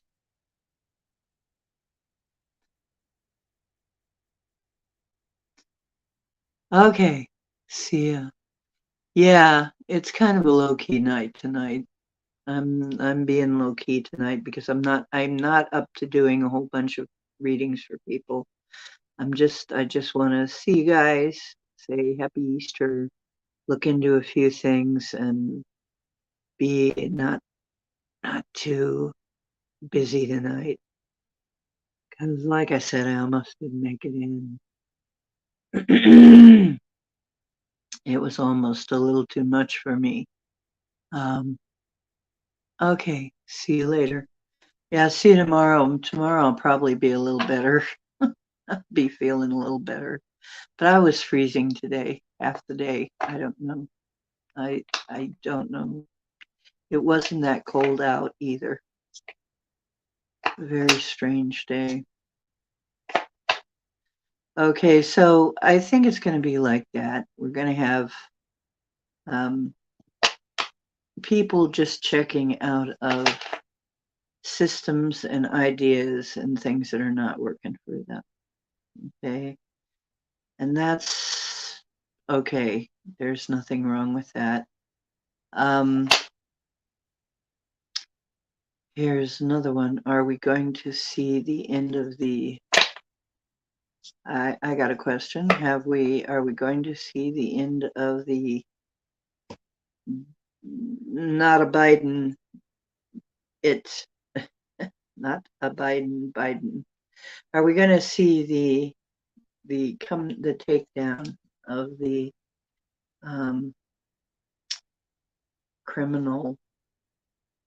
Okay, see ya. Yeah, it's kind of a low-key night tonight. I'm being low-key tonight because I'm not up to doing a whole bunch of readings for people. I just want to see you guys, say happy Easter, look into a few things and be not too busy tonight. Because like I said, I almost didn't make it in. It was almost a little too much for me. Um, okay, see you later. Yeah, see you tomorrow. Tomorrow I'll probably be a little better. Be feeling a little better. But I was freezing today, half the day. I don't know. I don't know. It wasn't that cold out either. Very strange day. Okay, so I think it's going to be like that. We're going to have um, people just checking out of systems and ideas and things that are not working for them. Okay, and that's okay. There's nothing wrong with that. Um, Here's another one. Are we going to see the end of the... I got a question. Are we going to see the end of the... Not a Biden, it's not a Biden. Are we going to see the takedown of the criminal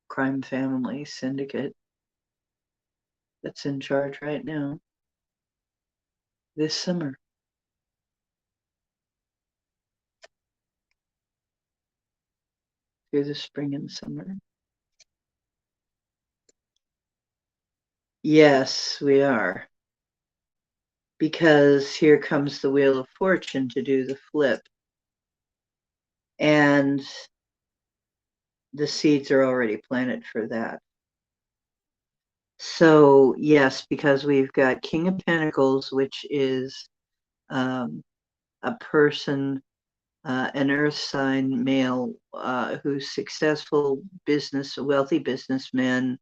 crime family syndicate that's in charge right now this summer? Through the spring and summer. Yes, we are. Because here comes the Wheel of Fortune to do the flip. And the seeds are already planted for that. So yes, because we've got King of Pentacles, which is a person, an earth sign male, who's successful wealthy businessman,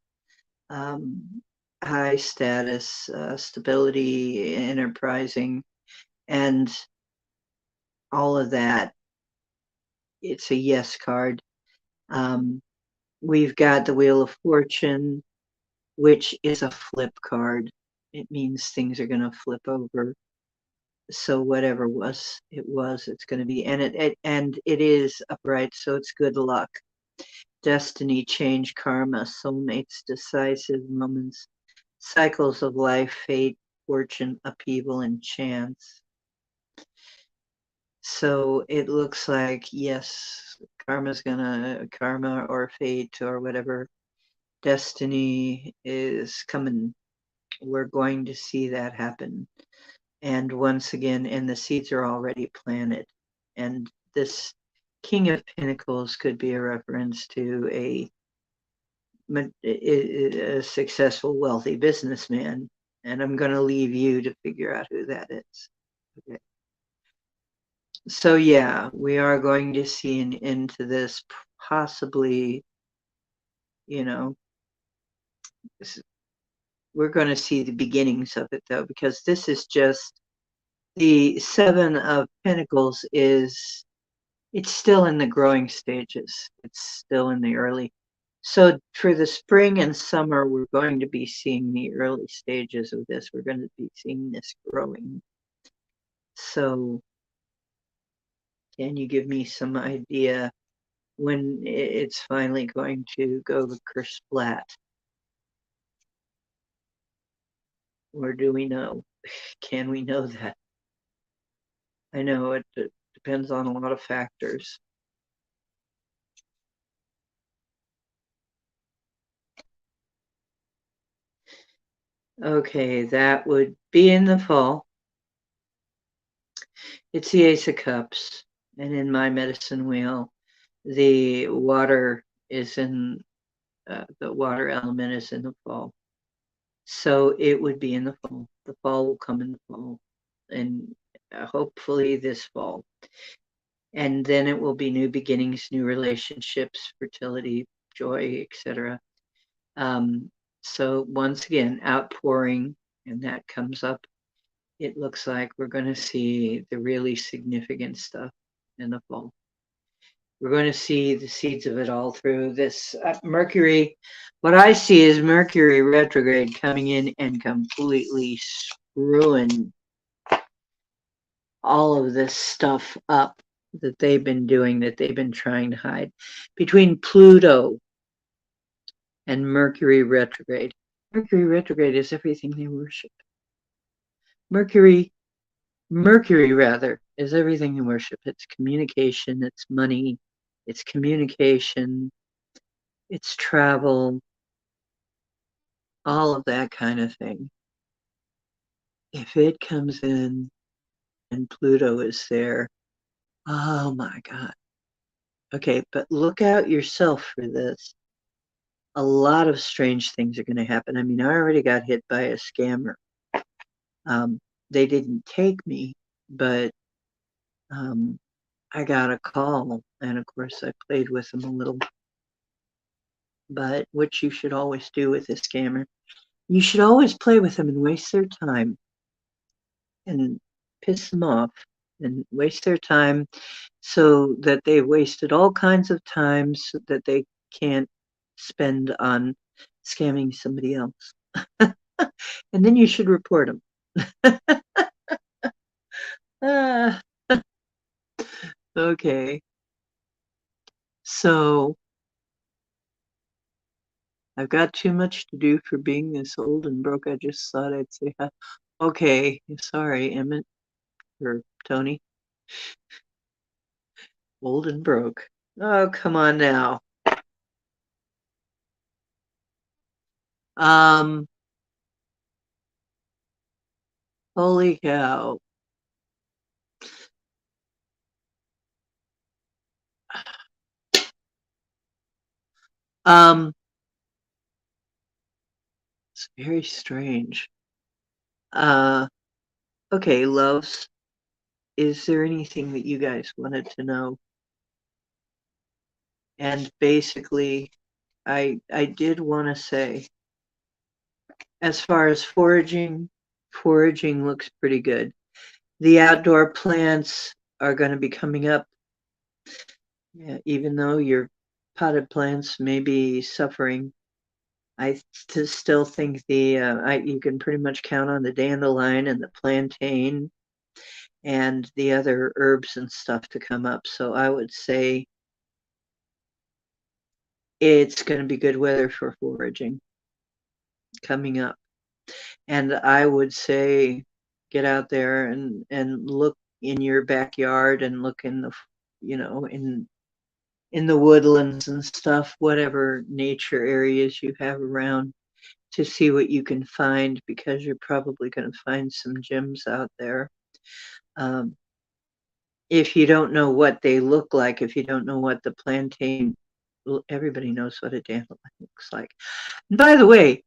high status, stability, enterprising, and all of that. It's a yes card. We've got the Wheel of Fortune, which is a flip card. It means things are going to flip over. So whatever it's going to be, and it is upright, so it's good luck, destiny, change, karma, soulmates, decisive moments, cycles of life, fate, fortune, upheaval, and chance. So it looks like, yes, karma or fate or whatever, destiny is coming. We're going to see that happen. And once again, and the seeds are already planted. And this King of Pentacles could be a reference to a successful, wealthy businessman. And I'm going to leave you to figure out who that is. Okay. So yeah, we are going to see an end to this, possibly, we're going to see the beginnings of it, though, because this is just the Seven of Pentacles it's still in the growing stages. It's still in the early. So for the spring and summer, we're going to be seeing the early stages of this. We're going to be seeing this growing. So can you give me some idea when it's finally going to go kersplat? Or do we know? Can we know that? I know it depends on a lot of factors. Okay, that would be in the fall. It's the Ace of Cups, and in my medicine wheel, the water is in the water element is in the fall. So it would be in the fall. The fall will come in the fall, and hopefully this fall. And then it will be new beginnings, new relationships, fertility, joy, etc. So once again, outpouring, and that comes up. It looks like we're going to see the really significant stuff in the fall. We're going to see the seeds of it all through this Mercury. What I see is Mercury retrograde coming in and completely screwing all of this stuff up that they've been doing, that they've been trying to hide. Between Pluto and Mercury retrograde. Mercury retrograde is everything they worship. Mercury rather is everything they worship. It's communication, it's money, it's communication, it's travel, all of that kind of thing. If it comes in and Pluto is there, oh my God. Okay, but look out yourself for this. A lot of strange things are going to happen. I mean, I already got hit by a scammer. They didn't take me, but I got a call, and of course I played with them a little. But what you should always do with a scammer, you should always play with them and waste their time and piss them off and waste their time so that they've wasted all kinds of time so that they can't spend on scamming somebody else. And then you should report them. Ah, okay. So I've got too much to do for being this old and broke. I just thought I'd say hi. Okay, sorry, Emmett or Tony. Old and broke. Oh, come on now. Um, holy cow. Um, it's very strange. Uh, okay, loves, is there anything that you guys wanted to know? And basically, I did want to say, as far as foraging, foraging looks pretty good. The outdoor plants are going to be coming up, yeah, even though your potted plants may be suffering. I still think you can pretty much count on the dandelion and the plantain and the other herbs and stuff to come up. So I would say it's going to be good weather for foraging coming up. And I would say get out there and look in your backyard and look in the, in the woodlands and stuff, whatever nature areas you have around, to see what you can find, because you're probably going to find some gems out there. Um, if you don't know what they look like, if you don't know what the plantain, everybody knows what a dandelion looks like. And by the way,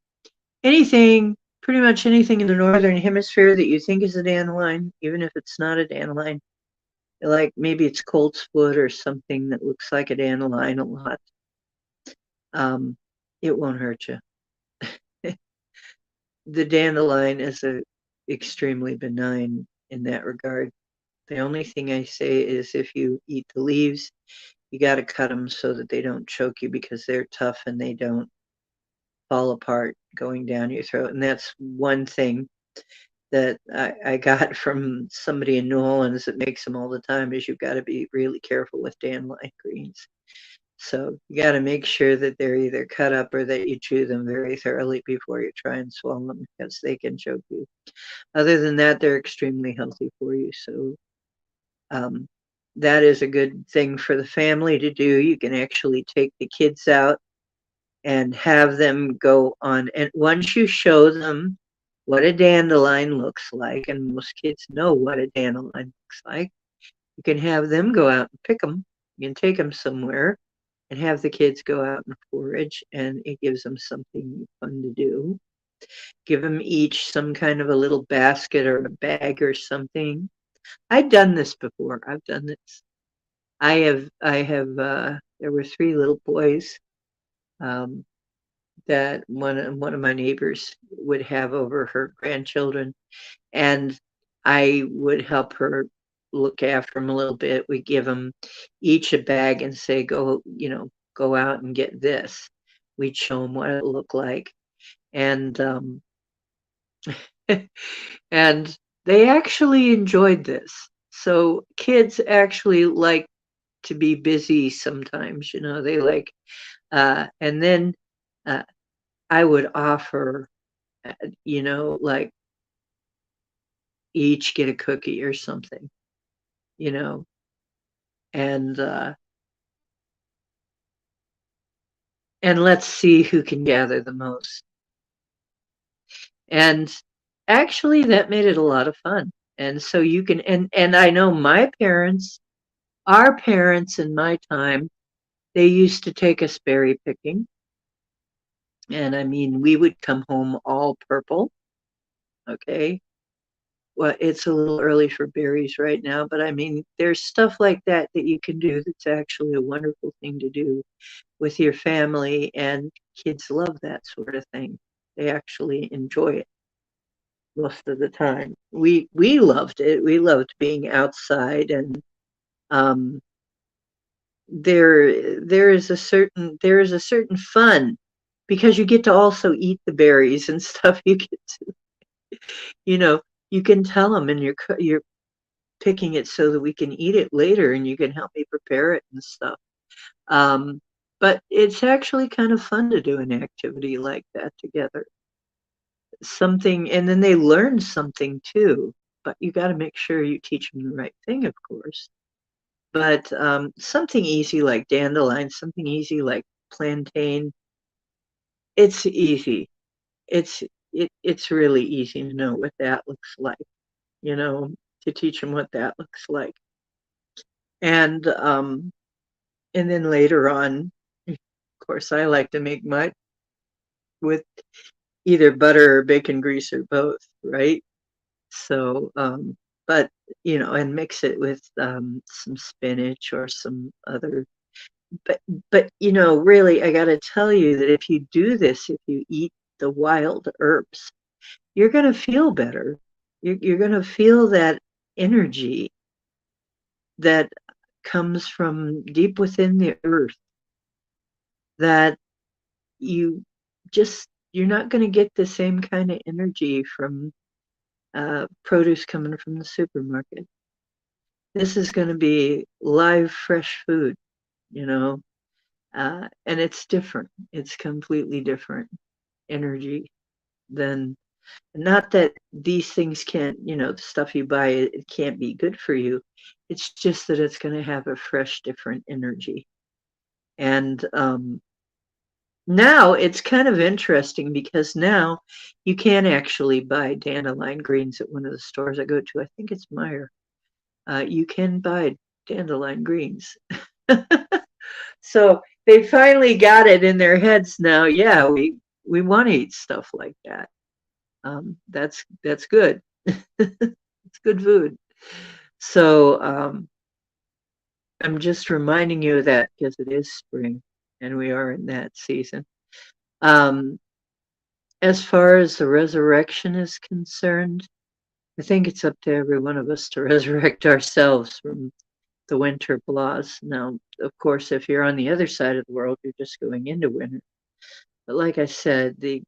pretty much anything in the northern hemisphere that you think is a dandelion, even if it's not a dandelion, like maybe it's coltsfoot or something that looks like a dandelion a lot, it won't hurt you. The dandelion is extremely benign in that regard. The only thing I say is if you eat the leaves, you got to cut them so that they don't choke you, because they're tough and they don't fall apart going down your throat. And that's one thing that I got from somebody in New Orleans that makes them all the time, is you've got to be really careful with dandelion greens. So you got to make sure that they're either cut up or that you chew them very thoroughly before you try and swallow them, because they can choke you. Other than that, they're extremely healthy for you. So that is a good thing for the family to do. You can actually take the kids out and have them go on. And once you show them what a dandelion looks like, and most kids know what a dandelion looks like, you can have them go out and pick them. You can take them somewhere and have the kids go out and forage, and it gives them something fun to do. Give them each some kind of a little basket or a bag or something. I've done this before. I've done this. There were three little boys um, that one of my neighbors would have over her grandchildren, and I would help her look after them a little bit. We give them each a bag and say, go out and get this. We'd show them what it looked like, and and they actually enjoyed this. So kids actually like to be busy sometimes, they like, and then I would offer, like each get a cookie or something, you know, and let's see who can gather the most. And actually that made it a lot of fun. And so you can, and I know our parents in my time, they used to take us berry picking. And I mean, we would come home all purple, okay? well, it's a little early for berries right now, but I mean, there's stuff like that that you can do that's actually a wonderful thing to do with your family, and kids love that sort of thing. They actually enjoy it most of the time. We loved it. We loved being outside, and um, there is a certain fun because you get to also eat the berries and stuff. You get to, you know, you can tell them, and you're picking it so that we can eat it later, and you can help me prepare it and stuff. Um, but it's actually kind of fun to do an activity like that together. Something, and then they learn something too. But you got to make sure you teach them the right thing, of course. But something easy like dandelion, something easy like plantain, it's easy. It's it's really easy to know what that looks like, you know, to teach them what that looks like. And and then later on, of course, I like to make mine with either butter or bacon grease or both, right? So, but and mix it with some spinach or some other. But really, I got to tell you that if you do this, if you eat the wild herbs, you're going to feel better. You're going to feel that energy that comes from deep within the earth that you you're not going to get the same kind of energy from produce coming from the supermarket. This is going to be live, fresh food, you know, and it's different. It's completely different energy than, not that these things can't, the stuff you buy, it can't be good for you. It's just that it's going to have a fresh, different energy. And now it's kind of interesting because now you can actually buy dandelion greens at one of the stores I go to. I think it's Meyer. You can buy dandelion greens. So they finally got it in their heads now. Yeah, we want to eat stuff like that. That's good. It's good food. So I'm just reminding you of that because it is spring and we are in that season. Um, as far as the resurrection is concerned, I think it's up to every one of us to resurrect ourselves from the winter blahs. Now, of course, if you're on the other side of the world, you're just going into winter. But like I said, the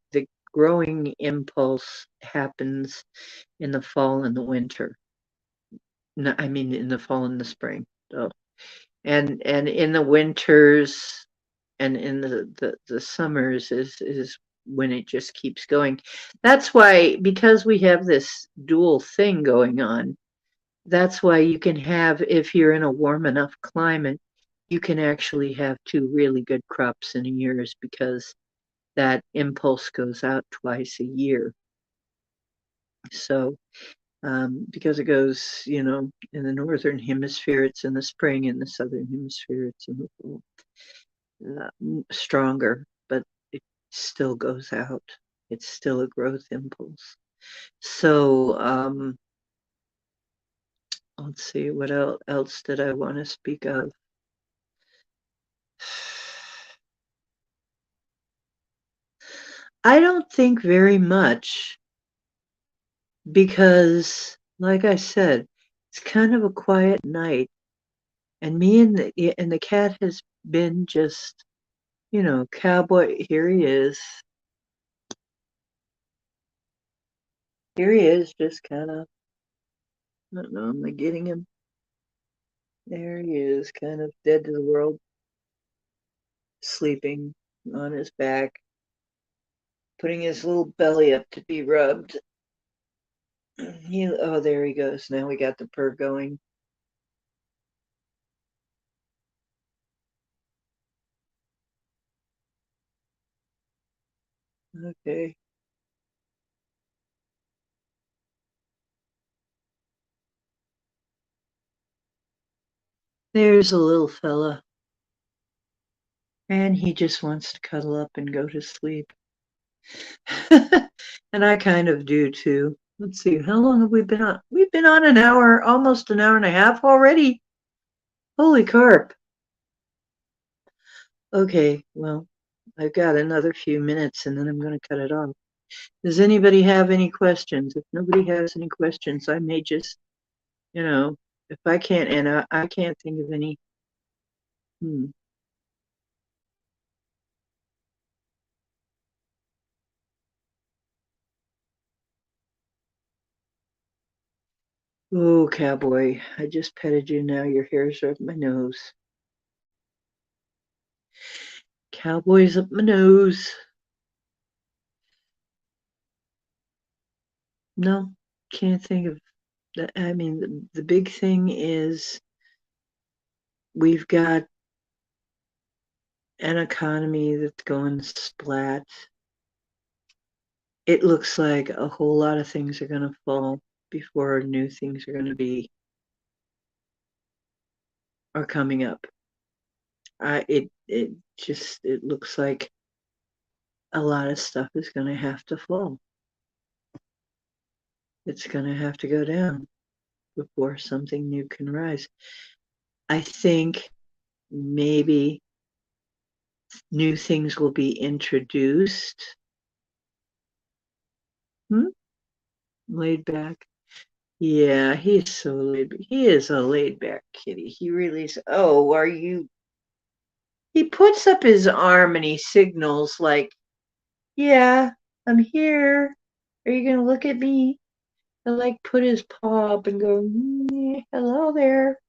growing impulse happens in the fall and the winter. No, I mean in the fall and the spring. So, and in the winters and in the summers is when it just keeps going. That's why, because we have this dual thing going on, that's why you can have, if you're in a warm enough climate, you can actually have two really good crops in a year, is because that impulse goes out twice a year. So, because it goes, in the northern hemisphere, it's in the spring, in the southern hemisphere, it's in the fall. Stronger, but it still goes out. It's still a growth impulse. So, let's see, what else did I want to speak of? I don't think very much because, like I said, it's kind of a quiet night, and me and the cat has been just, cowboy. Here he is. Here he is, just kind of. I don't know. Am I getting him? There he is, kind of dead to the world, sleeping on his back, putting his little belly up to be rubbed. Oh, there he goes. Now we got the purr going. Okay. There's a little fella. And he just wants to cuddle up and go to sleep. And I kind of do too. Let's see, how long have we been on? We've been on an hour, almost an hour and a half already. Holy carp. Okay, well, I've got another few minutes and then I'm going to cut it off. Does anybody have any questions? If nobody has any questions, I may just, if I can't, and I can't think of any. Oh, cowboy, I just petted you. Now your hairs are up my nose. Cowboy's up my nose. No, can't think of that. I mean, the big thing is we've got an economy that's going splat. It looks like a whole lot of things are going to fall before new things are going to are coming up. It looks like a lot of stuff is going to have to fall. It's going to have to go down before something new can rise. I think maybe new things will be introduced. Laid back. Yeah, he's so laid back. He is a laid back kitty. He really is. Oh, are you? He puts up his arm and he signals like, yeah, I'm here. Are you going to look at me? He'll like put his paw up and go, hello there.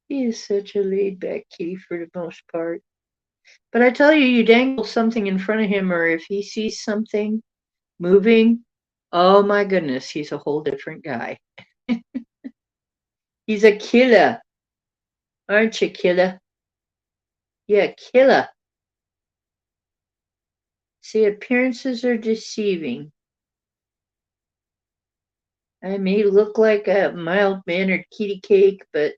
He is such a laid back kitty for the most part. But I tell you, you dangle something in front of him, or if he sees something moving, oh my goodness, he's a whole different guy. He's a killer. Aren't you, killer? Yeah, killer. See, appearances are deceiving. I may look like a mild-mannered kitty cake, but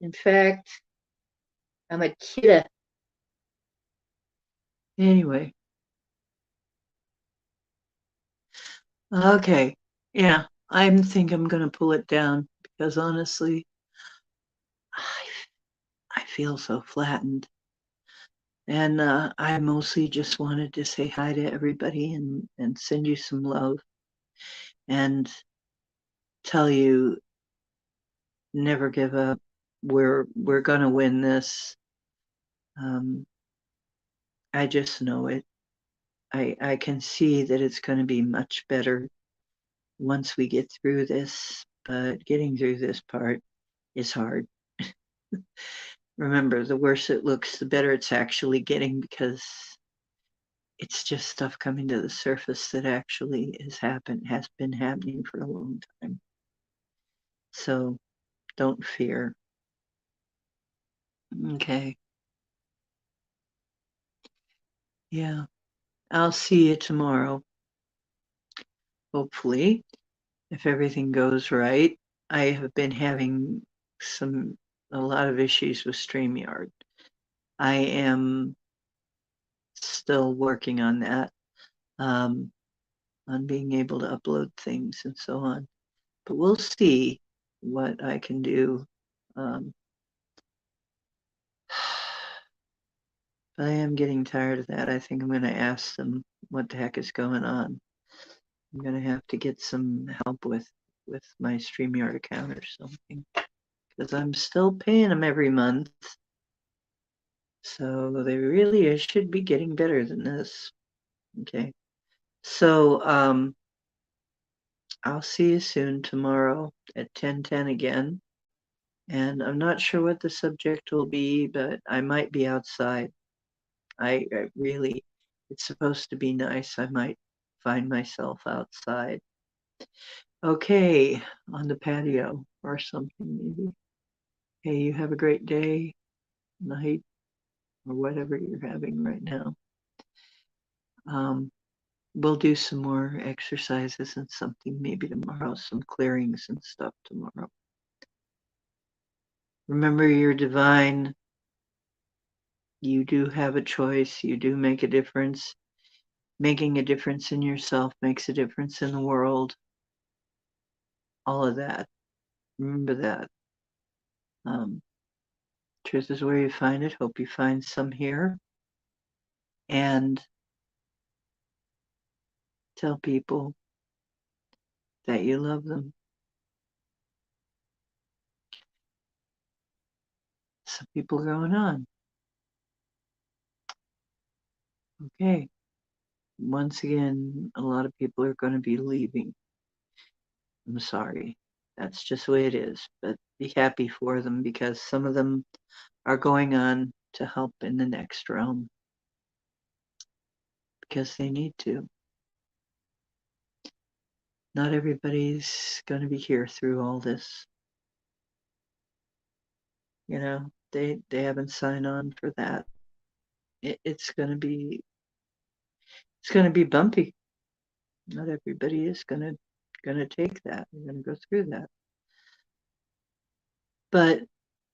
in fact, I'm a killer. Anyway. Okay. Yeah, I think I'm going to pull it down because honestly, I feel so flattened. And I mostly just wanted to say hi to everybody and send you some love and tell you never give up. We're gonna win this. I just know it. I can see that it's going to be much better once we get through this, but getting through this part is hard. Remember, the worse it looks, the better it's actually getting because it's just stuff coming to the surface that actually has been happening for a long time. So don't fear. Okay. Yeah. I'll see you tomorrow. Hopefully, if everything goes right. I have been having a lot of issues with StreamYard. I am still working on that, on being able to upload things and so on. But we'll see what I can do. But I am getting tired of that. I think I'm going to ask them what the heck is going on. I'm going to have to get some help with my StreamYard account or something because I'm still paying them every month. So they really should be getting better than this. Okay. So I'll see you soon tomorrow at 10:10 again. And I'm not sure what the subject will be, but I might be outside. I really, it's supposed to be nice. I might find myself outside. Okay, on the patio or something maybe. Hey, you have a great day, night, or whatever you're having right now. We'll do some more exercises and something maybe tomorrow, some clearings and stuff tomorrow. Remember, you're divine. You do have a choice. You do make a difference. making a difference in yourself makes a difference in the world. All of that. Remember that. Truth is where you find it. Hope you find some here. And tell people that you love them. Some people going on. Okay. Once again, a lot of people are going to be leaving. I'm sorry. That's just the way it is. But be happy for them because some of them are going on to help in the next realm because they need to. Not everybody's going to be here through all this. You know, they haven't signed on for that. It's going to be bumpy. Not everybody is going to take that. They're going to go through that. But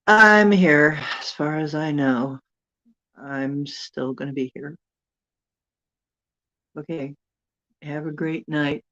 I'm here as far as I know. I'm still going to be here. Okay. Have a great night.